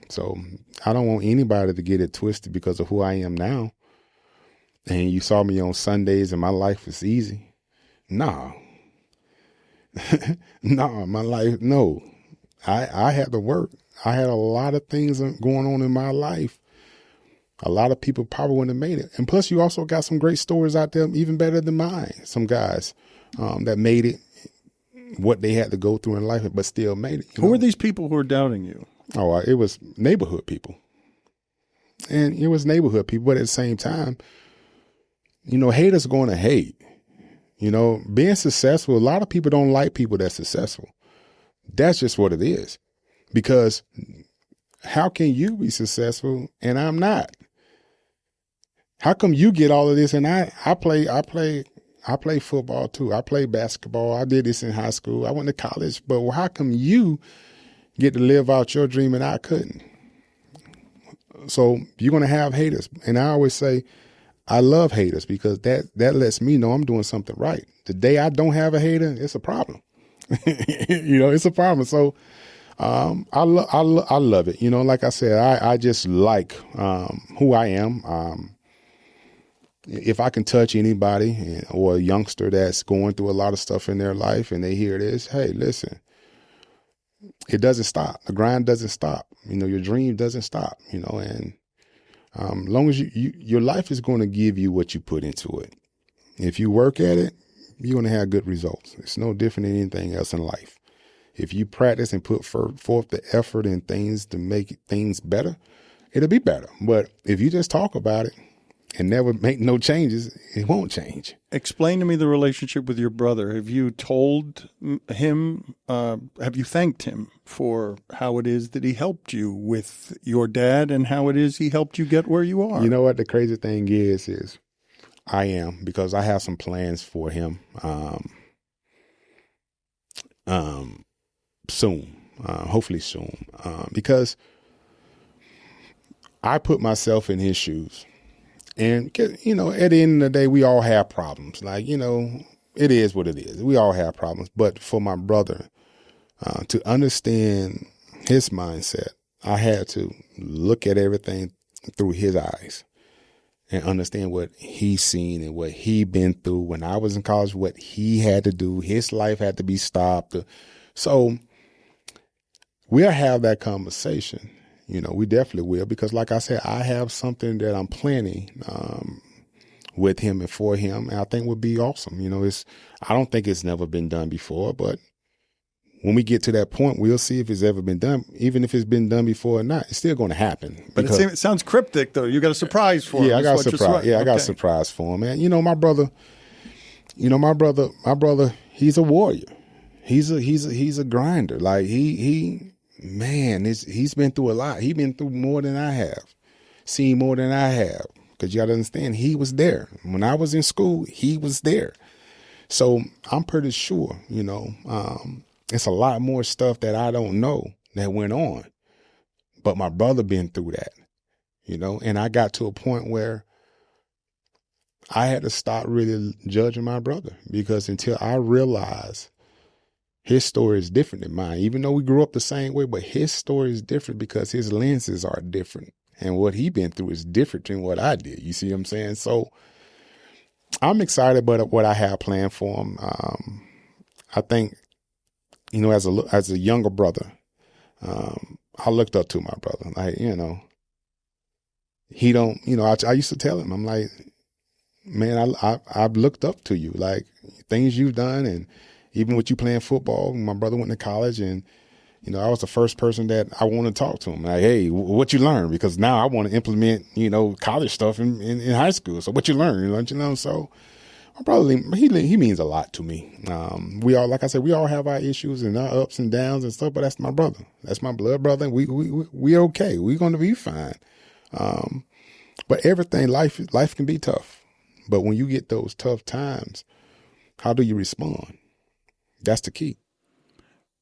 So I don't want anybody to get it twisted because of who I am now. And you saw me on Sundays and my life was easy. Nah, my life, no. I had to work. I had a lot of things going on in my life. A lot of people probably wouldn't have made it. And plus, you also got some great stories out there, even better than mine. Some guys that made it, what they had to go through in life, but still made it. Who were these people who were doubting you? Oh, it was neighborhood people. But at the same time, haters are going to hate. Being successful, a lot of people don't like people that's successful. That's just what it is. Because how can you be successful and I'm not? How come you get all of this and I play football too. I play basketball. I did this in high school. I went to college. But how come you get to live out your dream and I couldn't? So you're going to have haters. And I always say, I love haters, because that lets me know I'm doing something right. The day I don't have a hater, it's a problem. It's a problem. So I love it. Like I said, I just like who I am. if I can touch anybody or a youngster that's going through a lot of stuff in their life and they hear this, hey, listen, it doesn't stop. The grind doesn't stop. Your dream doesn't stop, and as long as your life is going to give you what you put into it. If you work at it, you're going to have good results. It's no different than anything else in life. If you practice and put forth the effort and things to make things better, it'll be better. But if you just talk about it and never make no changes, it won't change. Explain to me the relationship with your brother. Have you told him, have you thanked him for how it is that he helped you with your dad and how it is he helped you get where you are? You know what the crazy thing is I am, because I have some plans for him soon, hopefully soon, because I put myself in his shoes. And, at the end of the day, we all have problems. Like, it is what it is. We all have problems. But for my brother to understand his mindset, I had to look at everything through his eyes and understand what he's seen and what he been through when I was in college, what he had to do. His life had to be stopped. So we'll have that conversation. We definitely will, because like I said, I have something that I'm planning with him and for him, and I think would be awesome. I don't think it's never been done before, but when we get to that point, we'll see if it's ever been done. Even if it's been done before or not, it's still going to happen. But it sounds cryptic, though. You got a surprise for him. Yeah, I got a surprise. Yeah, I got a surprise for him, man. My brother. My brother. He's a warrior. He's a grinder. Like man, he's been through a lot. He's been through more than I have, seen more than I have. Because you got to understand, he was there. When I was in school, he was there. So I'm pretty sure, it's a lot more stuff that I don't know that went on. But my brother been through that, and I got to a point where I had to stop really judging my brother, because until I realized his story is different than mine, even though we grew up the same way, but his story is different because his lenses are different. And what he been through is different than what I did. You see what I'm saying? So I'm excited about what I have planned for him. I think, as a younger brother, I looked up to my brother. Like, he don't, I used to tell him, I'm like, man, I've looked up to you, like things you've done, and even with you playing football. My brother went to college, and I was the first person that I want to talk to him. Like, hey, what you learned? Because now I want to implement, college stuff in high school. So what you learned? So my brother, he means a lot to me. We all, like I said, we all have our issues and our ups and downs and stuff. But that's my brother. That's my blood brother. We okay. We're going to be fine. But everything, life can be tough. But when you get those tough times, how do you respond? That's the key.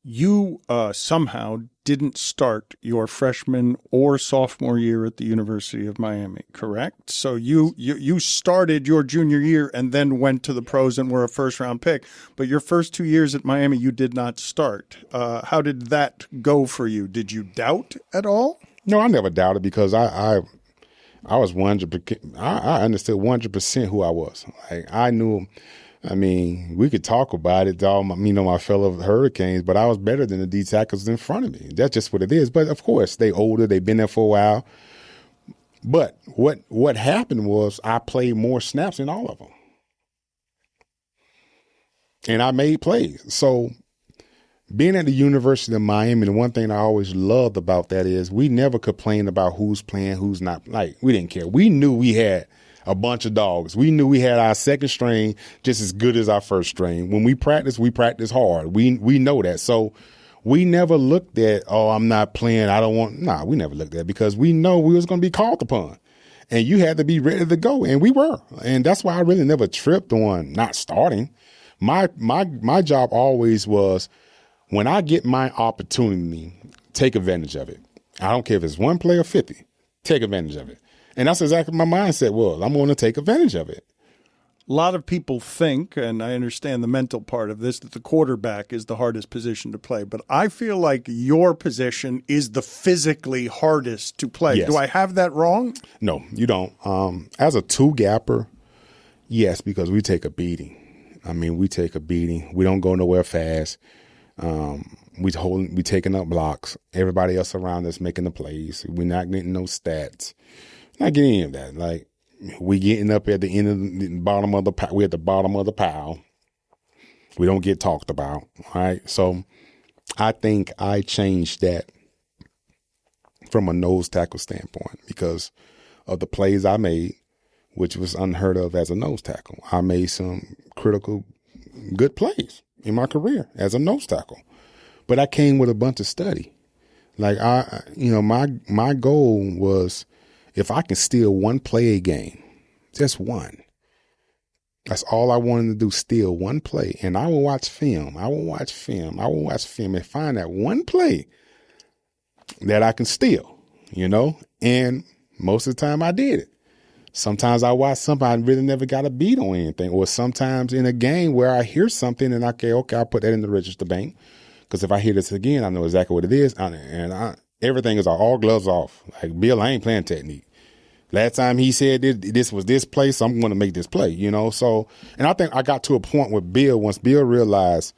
You somehow didn't start your freshman or sophomore year at the University of Miami, correct? So you started your junior year and then went to the pros and were a first-round pick. But your first 2 years at Miami, you did not start. How did that go for you? Did you doubt at all? No, I never doubted, because I was 100%. I understood 100% who I was. Like, I knew. I mean, we could talk about it, all my fellow Hurricanes, but I was better than the D tackles in front of me. That's just what it is. But of course, they older, they've been there for a while. But what happened was I played more snaps than all of them, and I made plays. So being at the University of Miami, the one thing I always loved about that is we never complained about who's playing, who's not. Like, we didn't care. We knew we had a bunch of dogs. We knew we had our second string just as good as our first string. When we practice hard. We know that. So we never looked at, I'm not playing, I don't want. Nah, we never looked at it, because we know we was going to be called upon. And you had to be ready to go. And we were. And that's why I really never tripped on not starting. My job always was, when I get my opportunity, take advantage of it. I don't care if it's one play or 50. Take advantage of it. And that's exactly my mindset was. I'm going to take advantage of it. A lot of people think, and I understand the mental part of this, that the quarterback is the hardest position to play. But I feel like your position is the physically hardest to play. Yes. Do I have that wrong? No, you don't. As a two-gapper, Yes, because we take a beating. I mean, we take a beating. We don't go nowhere fast. We taking up blocks. Everybody else around us making the plays. We're not getting no stats. Not getting any of that. Like, we getting up at the end of the bottom of the pile. We're at the bottom of the pile. We don't get talked about. All right. So I think I changed that from a nose tackle standpoint because of the plays I made, which was unheard of as a nose tackle. I made some critical, good plays in my career as a nose tackle, but I came with a bunch of study. Like my goal was if I can steal one play a game, just one. That's all I wanted to do, steal one play. And I will watch film. I will watch film and find that one play that I can steal, and most of the time I did it. Sometimes I watch something I really never got a beat on anything, or sometimes in a game where I hear something and okay, I'll put that in the register bank because if I hear this again, I know exactly what it is, and everything is all gloves off. Like Bill, I ain't playing technique. Last time he said this was this play, so I'm going to make this play, So, and I think I got to a point with Bill once Bill realized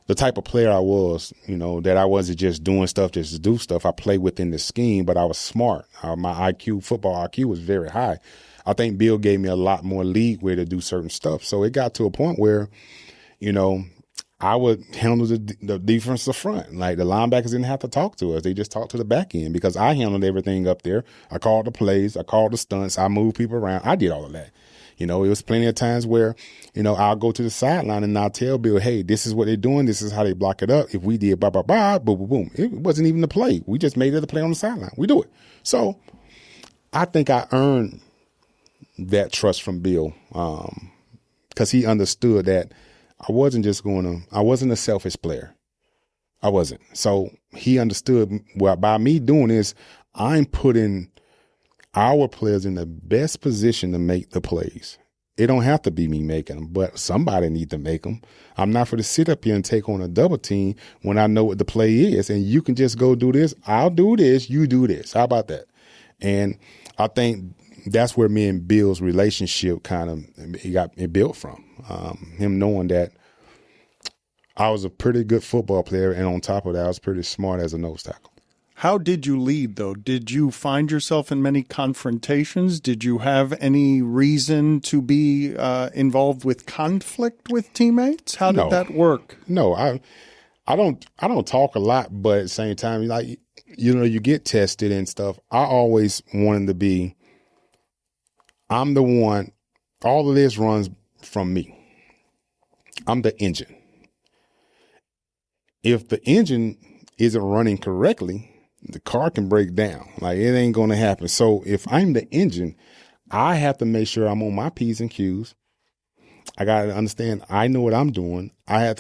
the type of player I was, that I wasn't just doing stuff just to do stuff. I played within the scheme, but I was smart. My football IQ was very high. I think Bill gave me a lot more leeway to do certain stuff. So it got to a point where, I would handle the defensive front. Like the linebackers didn't have to talk to us. They just talked to the back end because I handled everything up there. I called the plays. I called the stunts. I moved people around. I did all of that. It was plenty of times where, I'll go to the sideline and I'll tell Bill, hey, this is what they're doing. This is how they block it up. If we did boom, boom, boom. It wasn't even the play. We just made it a play on the sideline. We do it. So I think I earned that trust from Bill because he understood that I wasn't a selfish player. I wasn't. So he understood by me doing this, I'm putting our players in the best position to make the plays. It don't have to be me making them, but somebody need to make them. I'm not for to sit up here and take on a double team when I know what the play is, and you can just go do this. I'll do this. You do this. How about that? And I think that's where me and Bill's relationship it built from. Him knowing that I was a pretty good football player, and on top of that, I was pretty smart as a nose tackle. How did you lead, though? Did you find yourself in many confrontations? Did you have any reason to be involved with conflict with teammates? How did that work? No, I don't talk a lot, but at the same time, you get tested and stuff. I always wanted to be. I'm the one. All of this runs from me. I'm the engine. If the engine isn't running correctly, the car can break down. Like it ain't going to happen. So if I'm the engine, I have to make sure I'm on my P's and Q's. I got to understand I know what I'm doing. I have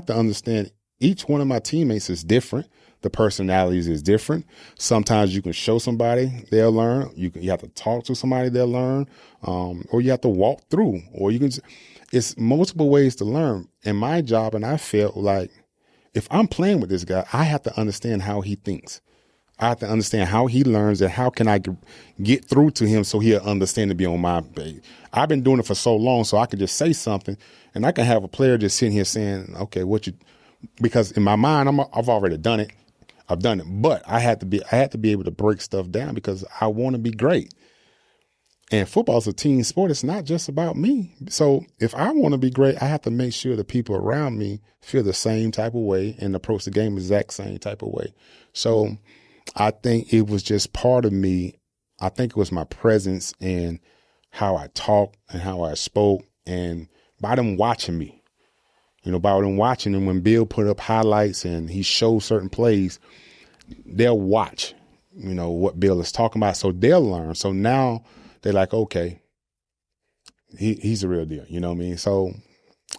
to understand each one of my teammates is different. The personalities is different. Sometimes you can show somebody, they'll learn. You have to talk to somebody, they'll learn. Or you have to walk through, or it's multiple ways to learn. And my job, and I felt like if I'm playing with this guy, I have to understand how he thinks. I have to understand how he learns and how can I get through to him so he'll understand to be on my page. I've been doing it for so long, so I can just say something, and I can have a player just sitting here saying, okay, because in my mind, I've already done it. I've done it, but I had to be able to break stuff down because I want to be great. And football is a team sport. It's not just about me. So if I want to be great, I have to make sure the people around me feel the same type of way and approach the game the exact same type of way. So I think it was just part of me. I think it was my presence and how I talked and how I spoke, and by them watching me, by them watching them, when Bill put up highlights and he showed certain plays, they'll watch, what Bill is talking about. So they'll learn. So now they're like, okay, he's a real deal. You know what I mean? So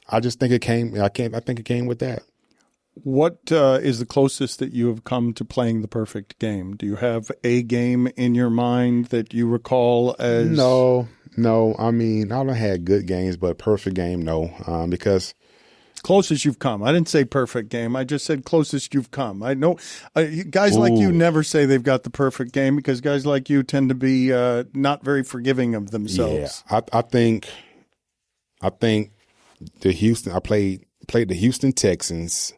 I just think I think it came with that. What is the closest that you have come to playing the perfect game? Do you have a game in your mind that you recall as? No. I mean, I haven't had good games, but perfect game, no, because. Closest you've come. I didn't say perfect game. I just said closest you've come. I know guys like you never say they've got the perfect game because guys like you tend to be not very forgiving of themselves. Yeah, I think I think I played the Houston Texans.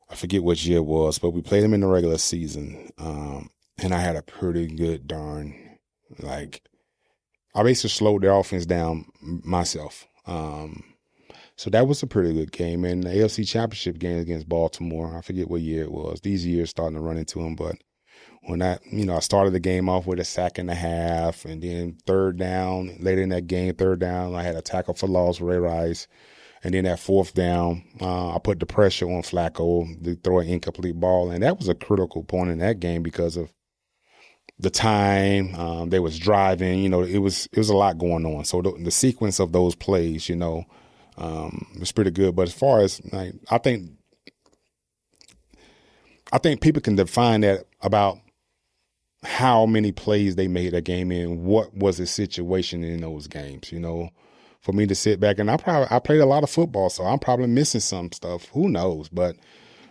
I forget which year it was, but we played them in the regular season. And I had a pretty good I basically slowed their offense down myself. So that was a pretty good game. And the AFC Championship game against Baltimore, I forget what year it was. These years starting to run into them, but when I started the game off with a sack and a half, and then third down, later in that game, third down, I had a tackle for loss, Ray Rice. And then that fourth down, I put the pressure on Flacco to throw an incomplete ball. And that was a critical point in that game because of the time they was driving. It was a lot going on. So the sequence of those plays, was pretty good. But as far as I think people can define that about how many plays they made a game in, what was the situation in those games, for me to sit back. And I played a lot of football, so I'm probably missing some stuff. Who knows? But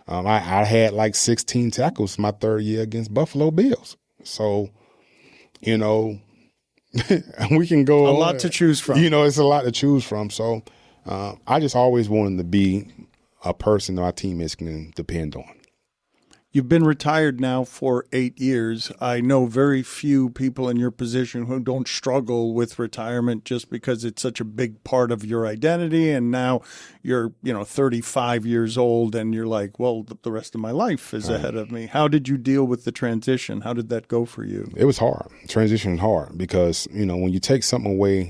I had like 16 tackles my third year against Buffalo Bills. So, we can go a lot to choose from. It's a lot to choose from. So I just always wanted to be a person our teammates can depend on. You've been retired now for 8 years. I know very few people in your position who don't struggle with retirement just because it's such a big part of your identity. And now you're, 35 years old and you're like, well, the rest of my life is ahead of me. How did you deal with the transition? How did that go for you? It was hard. Transition is hard because, when you take something away,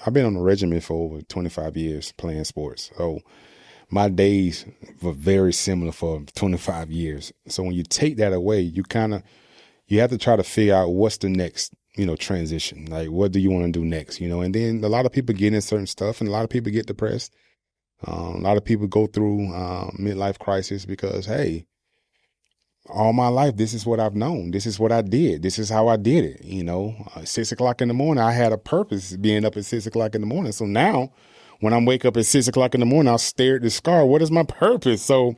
I've been on the regiment for over 25 years playing sports. So my days were very similar for 25 years. So when you take that away, you have to try to figure out what's the next, transition. Like, what do you want to do next? And then a lot of people get in certain stuff and a lot of people get depressed. A lot of people go through midlife crisis because, hey, all my life, this is what I've known. This is what I did. This is how I did it. 6 o'clock in the morning, I had a purpose being up at 6 o'clock in the morning. So now, when I wake up at 6 o'clock in the morning, I'll stare at the scar. What is my purpose? So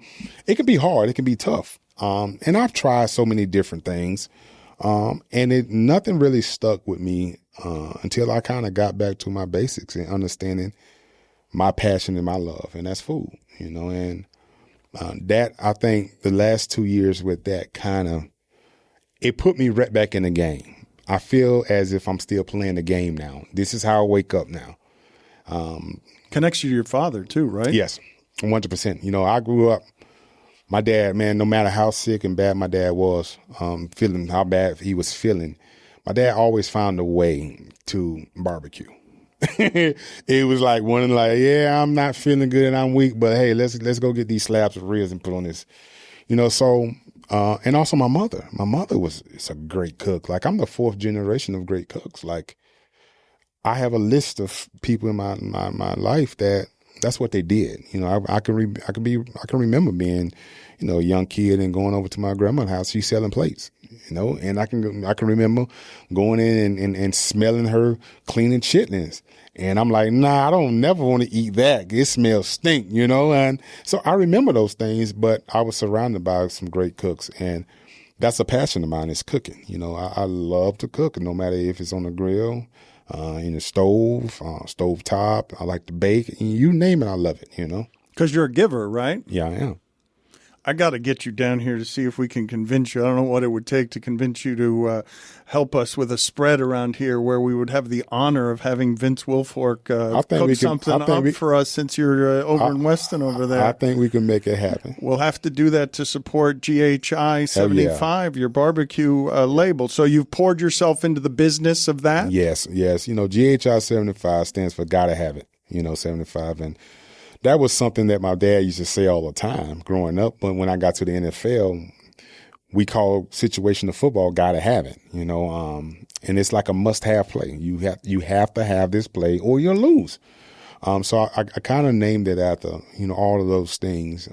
it can be hard. It can be tough. And I've tried so many different things. And nothing really stuck with me until I kind of got back to my basics and understanding my passion and my love, and that's food, and that, I think the last 2 years with that it put me right back in the game. I feel as if I'm still playing the game now. This is how I wake up now. Connects you to your father too, right? Yes, 100%. I grew up, my dad, man, no matter how sick and bad my dad was, feeling how bad he was feeling, my dad always found a way to barbecue. It was like yeah, I'm not feeling good and I'm weak, but hey, let's go get these slabs of ribs and put on this, so, and also my mother is a great cook. Like, I'm the fourth generation of great cooks. Like, I have a list of people in my life that's what they did. I can remember being, a young kid and going over to my grandma's house. She's selling plates, and I can remember going in and smelling her cleaning chitlins. And I'm like, nah, I don't never want to eat that. It smells stink, And so I remember those things, but I was surrounded by some great cooks, and that's a passion of mine, is cooking. I love to cook, no matter if it's on the grill, in the stove top. I like to bake. You name it, I love it, Because you're a giver, right? Yeah, I am. I got to get you down here to see if we can convince you. I don't know what it would take to convince you to help us with a spread around here where we would have the honor of having Vince Wilfork cook something up for us, since you're over in Weston over there. I think we can make it happen. We'll have to do that to support GHI75, your barbecue label. So you've poured yourself into the business of that? Yes. GHI75 stands for Gotta Have It, 75. And that was something that my dad used to say all the time growing up. But when I got to the NFL, we call situational football Gotta Have It, and it's like a must-have play. You have to have this play or you'll lose. So I kind of named it after, all of those things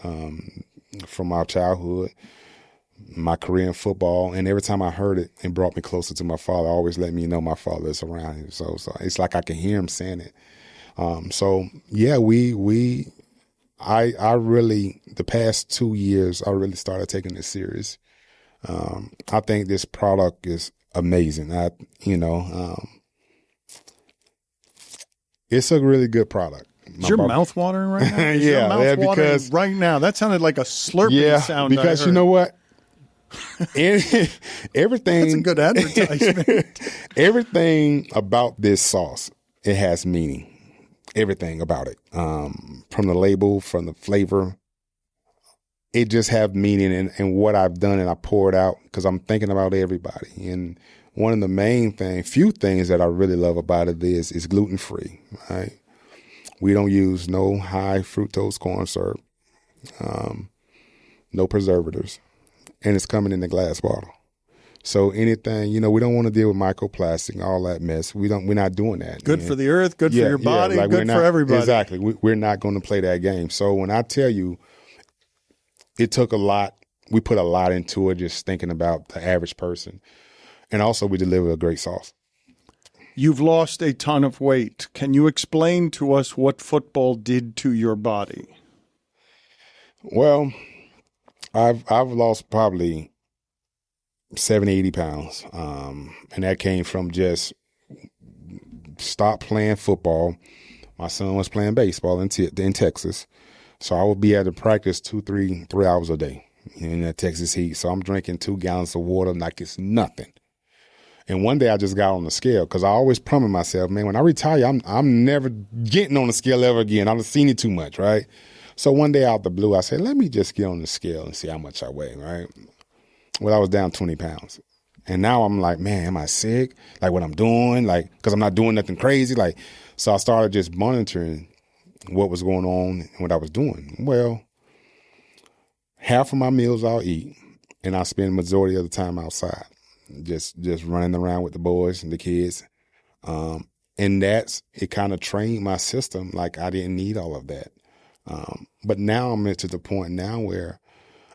from my childhood, my career in football. And every time I heard it, it brought me closer to my father. Always let me know my father is around here. So it's like I can hear him saying it. So yeah, I really, the past 2 years, I really started taking this serious. I think this product is amazing. It's a really good product. Is your mouth watering right now? Is your mouth watering right now? That sounded like a slurping sound. Because you know what? Everything. That's a good advertisement. Everything about this sauce, it has meaning. Everything about it, from the label, from the flavor, it just have meaning. And what I've done, and I pour it out because I'm thinking about everybody. And one of the few things that I really love about it is gluten-free. Right? We don't use no high fructose corn syrup, no preservatives, and it's coming in a glass bottle. So anything, we don't want to deal with microplastic, all that mess. We're not doing that. Good for the earth, good for your body, good for everybody. Exactly. We're not going to play that game. So when I tell you, it took a lot. We put a lot into it, just thinking about the average person, and also we deliver a great sauce. You've lost a ton of weight. Can you explain to us what football did to your body? Well, I've lost probably 70, 80 pounds. And that came from just stop playing football. My son was playing baseball in Texas. So I would be at the practice 3 hours a day in that Texas heat. So I'm drinking 2 gallons of water like it's nothing. And one day I just got on the scale because I always promised myself, man, when I retire, I'm never getting on the scale ever again. I've seen it too much, right? So one day out the blue, I said, let me just get on the scale and see how much I weigh, right? Well, I was down 20 pounds. And now I'm like, man, am I sick? Like what I'm doing? Like, because I'm not doing nothing crazy. Like, so I started just monitoring what was going on and what I was doing. Well, half of my meals I'll eat, and I spend the majority of the time outside, just running around with the boys and the kids. And it kind of trained my system like I didn't need all of that. But now I'm to the point now where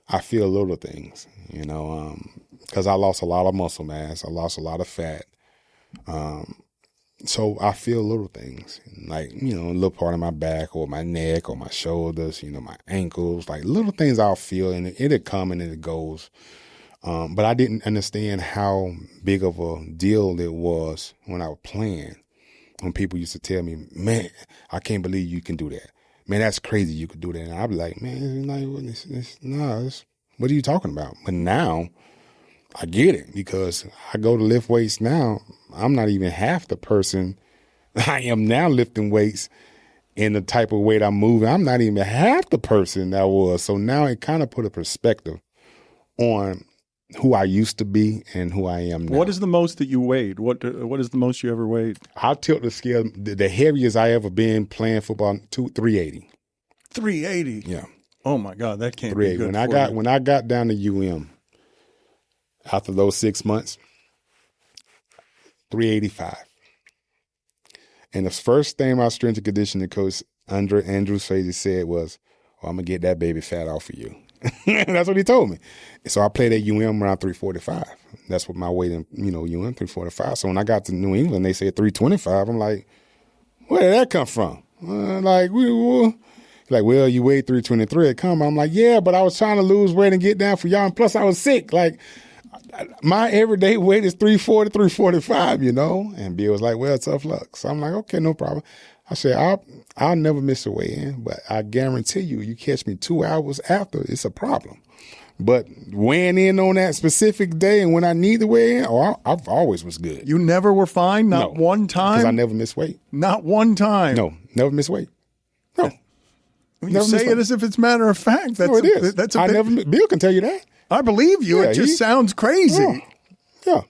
I feel little things, because I lost a lot of muscle mass. I lost a lot of fat. So I feel little things like, a little part of my back or my neck or my shoulders, my ankles, like little things I'll feel, and it'll come and it goes. But I didn't understand how big of a deal it was when I was playing. When people used to tell me, man, I can't believe you can do that. Man, that's crazy you could do that. And I'd be like, man, what are you talking about? But now I get it because I go to lift weights now. I'm not even half the person I am now lifting weights in the type of weight I'm moving. I'm not even half the person that I was. So now it kind of put a perspective on who I used to be and who I am now. What is the most that you weighed? What is the most you ever weighed? I'll tilt the scale. The heaviest I ever been playing football, 380. 380? Yeah. Oh, my God. That can't be good When I got down to UM, after those 6 months, 385. And the first thing my strength and conditioning coach, Andrew Swayze, said was, I'm going to get that baby fat off of you. That's what he told me. So I played at UM around 345. That's what my weight in, UM 345. So when I got to New England, they said 325. I'm like, where did that come from? Well, you weighed 323 at come. I'm like, yeah, but I was trying to lose weight and get down for y'all. And plus I was sick. Like my everyday weight is 340, 345, And Bill was like, well, tough luck. So I'm like, okay, no problem. I said, I'll never miss a weigh-in, but I guarantee you catch me 2 hours after, it's a problem. But weighing in on that specific day and when I need to weigh in, I've always was good. You never were fine? Not one time? Because I never miss weight. Not one time? No, never miss weight. No. You say it as if it's matter of fact. No, it is. Bill can tell you that. I believe you. Yeah, it just sounds crazy. Yeah.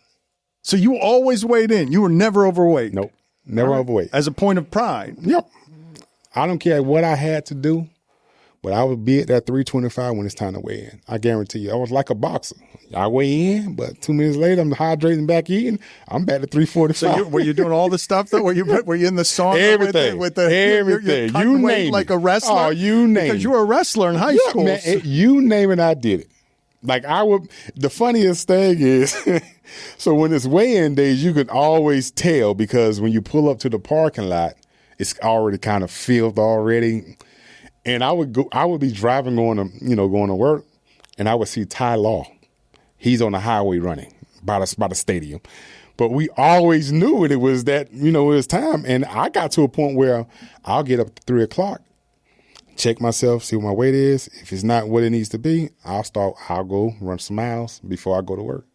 So you always weighed in. You were never overweight. Nope. Never overweight. As a point of pride. Yep. I don't care what I had to do, but I would be at that 325 when it's time to weigh in. I guarantee you. I was like a boxer. I weigh in, but 2 minutes later, I'm hydrating back eating. I'm back to 345. So were you doing all the stuff, though? Were you in the sauna? Everything. Everything. You name it. Like a wrestler? Oh, you name it. Because you were a wrestler in high school. Man, you name it, I did it. Like the funniest thing is, so when it's weigh-in days, you can always tell because when you pull up to the parking lot, it's already kind of filled already. And I would be driving going to work, and I would see Ty Law. He's on the highway running by the stadium. But we always knew it was that, it was time. And I got to a point where I'll get up at 3 o'clock, check myself, see what my weight is. If it's not what it needs to be, I'll go run some miles before I go to work,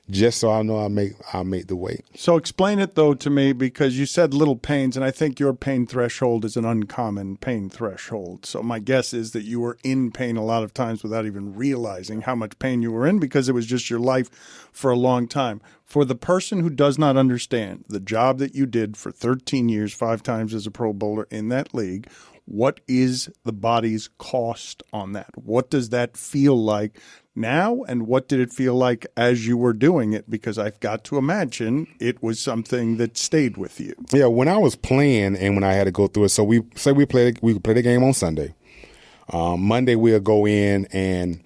just so I know I'll make the weight. So explain it, though, to me, because you said little pains, and I think your pain threshold is an uncommon pain threshold. So my guess is that you were in pain a lot of times without even realizing how much pain you were in, because it was just your life for a long time. For the person who does not understand the job that you did for 13 years, 5 times as a Pro Bowler in that league, what is the body's cost on that? What does that feel like now, and what did it feel like as you were doing it? Because I've got to imagine it was something that stayed with you. Yeah, when I was playing and when I had to go through it, so we play the game on Sunday. Monday we'll go in and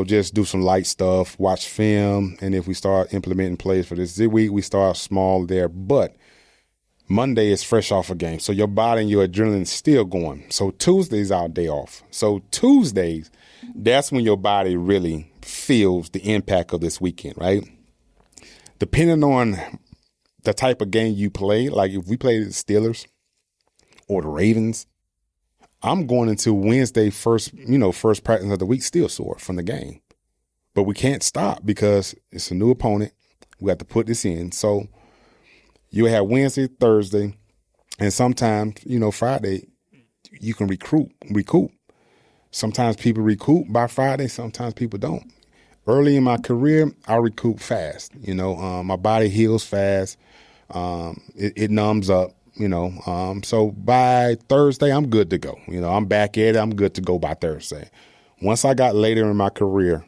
just do some light stuff, watch film, and if we start implementing plays for this week, we start small there. But Monday is fresh off a game, so your body and your adrenaline's still going. So Tuesday's our day off. So Tuesdays, that's when your body really feels the impact of this weekend, right? Depending on the type of game you play, like if we play the Steelers or the Ravens, I'm going into Wednesday first practice of the week still sore from the game. But we can't stop because it's a new opponent. We have to put this in. So you have Wednesday, Thursday, and sometimes, Friday, you can recoup. Sometimes people recoup by Friday, sometimes people don't. Early in my career, I recoup fast. My body heals fast. It numbs up, So by Thursday, I'm good to go. I'm back at it. I'm good to go by Thursday. Once I got later in my career,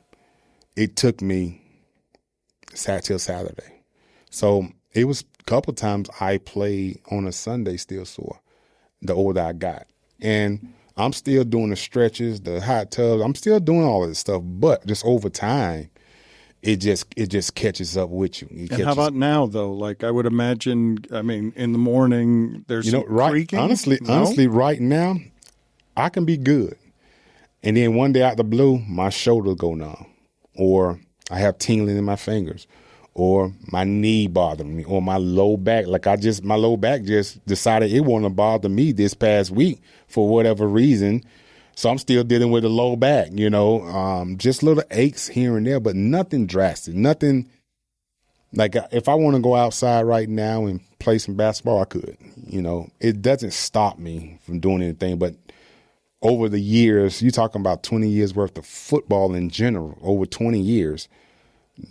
it took me till Saturday. So it was a couple times I played on a Sunday still sore, the older I got. And I'm still doing the stretches, the hot tubs. I'm still doing all of this stuff, but just over time, it just catches up with you. And how about now, though? Like I would imagine, in the morning there's creaking. Honestly, right now, I can be good, and then one day out the blue, my shoulder go numb, or I have tingling in my fingers, or my knee bothering me, or my low back. My low back just decided it won't bother me this past week for whatever reason. So I'm still dealing with a low back, just little aches here and there, but nothing drastic. Nothing like if I want to go outside right now and play some basketball, I could. It doesn't stop me from doing anything. But over the years, you're talking about 20 years worth of football in general, over 20 years.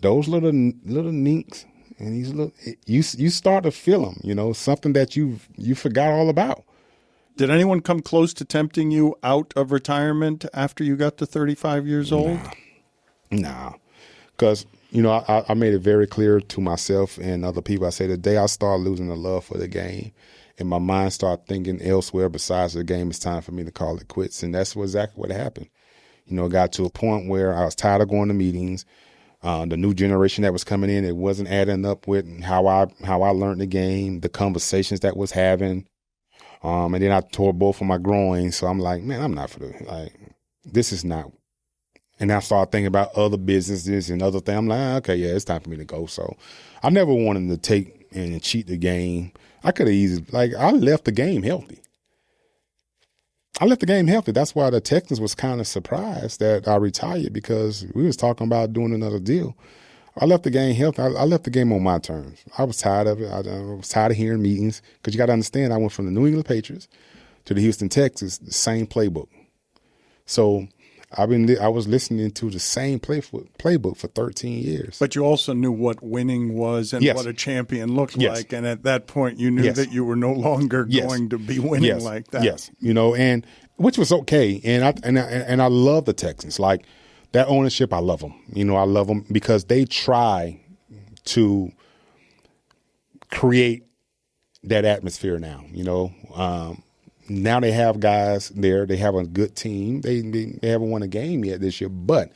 Those little ninks and these little, you start to feel them, something that you forgot all about. Did anyone come close to tempting you out of retirement after you got to 35 years old? Nah. Because, I made it very clear to myself and other people. I say the day I start losing the love for the game and my mind start thinking elsewhere besides the game, it's time for me to call it quits. And that's exactly what happened. It got to a point where I was tired of going to meetings. The new generation that was coming in, it wasn't adding up with how I learned the game, the conversations that was having. And then I tore both of my groins. So I'm like, man, I'm not this is not. And I started thinking about other businesses and other things. I'm like, okay, yeah, it's time for me to go. So I never wanted to take and cheat the game. I could have easily, I left the game healthy. That's why the Texans was kind of surprised that I retired, because we was talking about doing another deal. I left the game healthy. I left the game on my terms. I was tired of it. I was tired of hearing meetings, because you got to understand, I went from the New England Patriots to the Houston Texans, the same playbook. So I was listening to the same playbook for 13 years. But you also knew what winning was and what a champion looked like. And at that point, you knew that you were no longer going to be winning like that. Yes, and which was okay. And I love the Texans. Like that ownership, I love them. I love them because they try to create that atmosphere now. Now they have guys there. They have a good team. They haven't won a game yet this year, but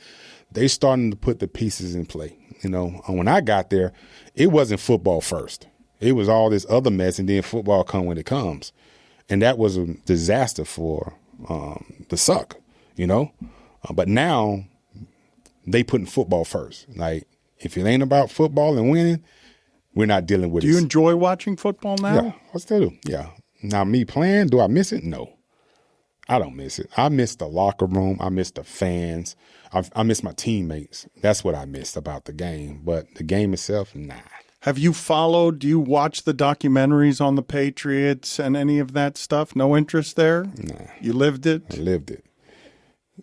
they starting to put the pieces in play. When I got there, it wasn't football first. It was all this other mess, and then football come when it comes. And that was a disaster for the suck, But now they putting football first. Like, if it ain't about football and winning, We're not dealing with it. Do you enjoy watching football now? Yeah, I still do. Yeah. Now, me playing, do I miss it? No. I don't miss it. I miss the locker room. I miss the fans. I miss my teammates. That's what I miss about the game. But the game itself, nah. Have you followed, do you watch the documentaries on the Patriots and any of that stuff? No interest there? Nah. You lived it? I lived it.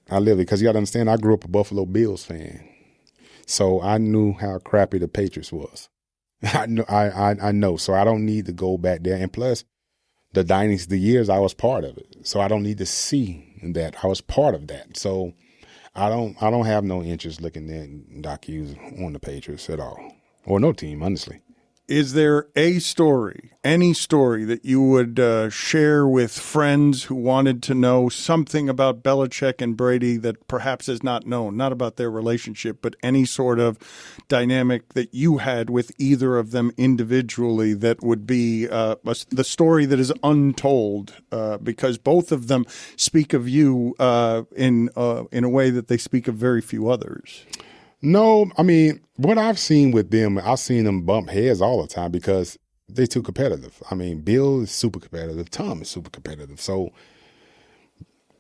Because you got to understand, I grew up a Buffalo Bills fan. So I knew how crappy the Patriots was. I know. So I don't need to go back there. And plus, the Dynasty years, I was part of it. So I don't need to see that. I was part of that. So I don't have no interest looking at docus on the Patriots at all. Or no team, honestly. Is there a story, any story that you would share with friends who wanted to know something about Belichick and Brady that perhaps is not known, not about their relationship, but any sort of dynamic that you had with either of them individually that would be the story that is untold because both of them speak of you in a way that they speak of very few others? No, I mean, what I've seen with them, I've seen them bump heads all the time because they're too competitive. I mean, Bill is super competitive. Tom is super competitive. So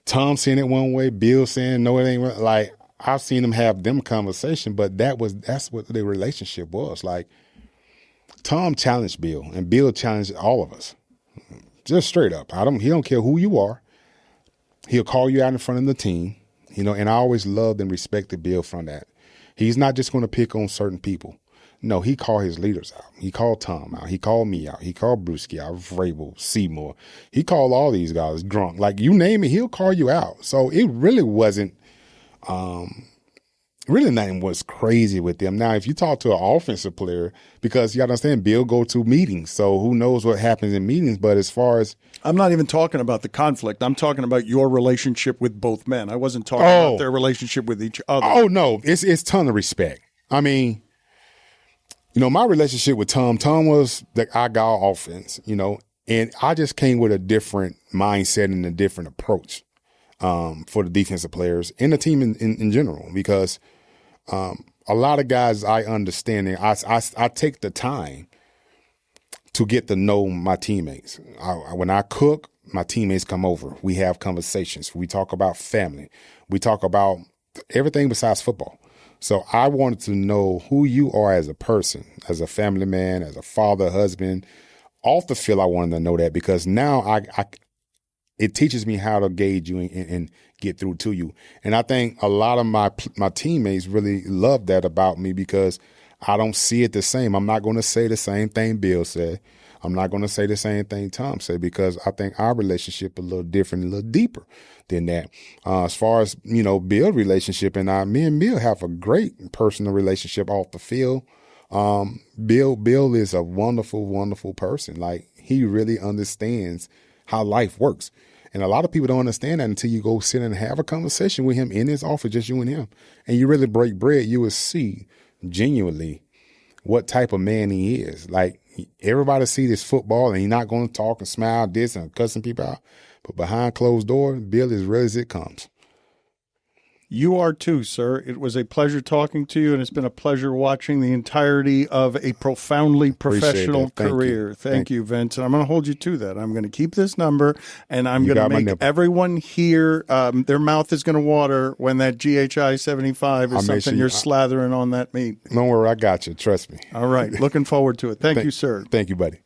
Tom saying it one way, Bill saying no, it ain't right. Like, I've seen them have them conversation, but that's what their relationship was. Like, Tom challenged Bill, and Bill challenged all of us. Just straight up. He don't care who you are. He'll call you out in front of the team, and I always loved and respected Bill from that. He's not just going to pick on certain people. No, he called his leaders out. He called Tom out. He called me out. He called Brewski out, Vrabel, Seymour. He called all these guys drunk. Like, you name it, he'll call you out. So it really wasn't really nothing was crazy with them. Now, if you talk to an offensive player, because you got to understand, Bill go to meetings, so who knows what happens in meetings. But as far as I'm not even talking about the conflict. I'm talking about your relationship with both men. I wasn't talking about their relationship with each other. Oh, no, it's ton of respect. I mean, my relationship with Tom was the I got offense, and I just came with a different mindset and a different approach for the defensive players and the team in general, because a lot of guys I understand, and I take the time to get to know my teammates. When I cook, my teammates come over. We have conversations. We talk about family. We talk about everything besides football. So I wanted to know who you are as a person, as a family man, as a father, husband. Off the field, I wanted to know that, because now it teaches me how to gauge you and get through to you. And I think a lot of my teammates really love that about me, because I don't see it the same. I'm not going to say the same thing Bill said. I'm not going to say the same thing Tom said, because I think our relationship is a little different, a little deeper than that. As far as, Bill's relationship and me and Bill have a great personal relationship off the field. Bill is a wonderful, wonderful person. Like, he really understands how life works. And a lot of people don't understand that until you go sit and have a conversation with him in his office, just you and him, and you really break bread. You will see genuinely what type of man he is. Like, everybody see this football, and he's not going to talk and smile this and cussing people out. But behind closed doors, Bill is real as it comes. You are too, sir. It was a pleasure talking to you, and it's been a pleasure watching the entirety of a profoundly professional career. Thank you, Vince. And I'm going to hold you to that. I'm going to keep this number, and I'm going to make everyone here, their mouth is going to water when that GHI75 is something you're slathering on that meat. Don't worry, I got you. Trust me. All right. Looking forward to it. Thank you, sir. Thank you, buddy.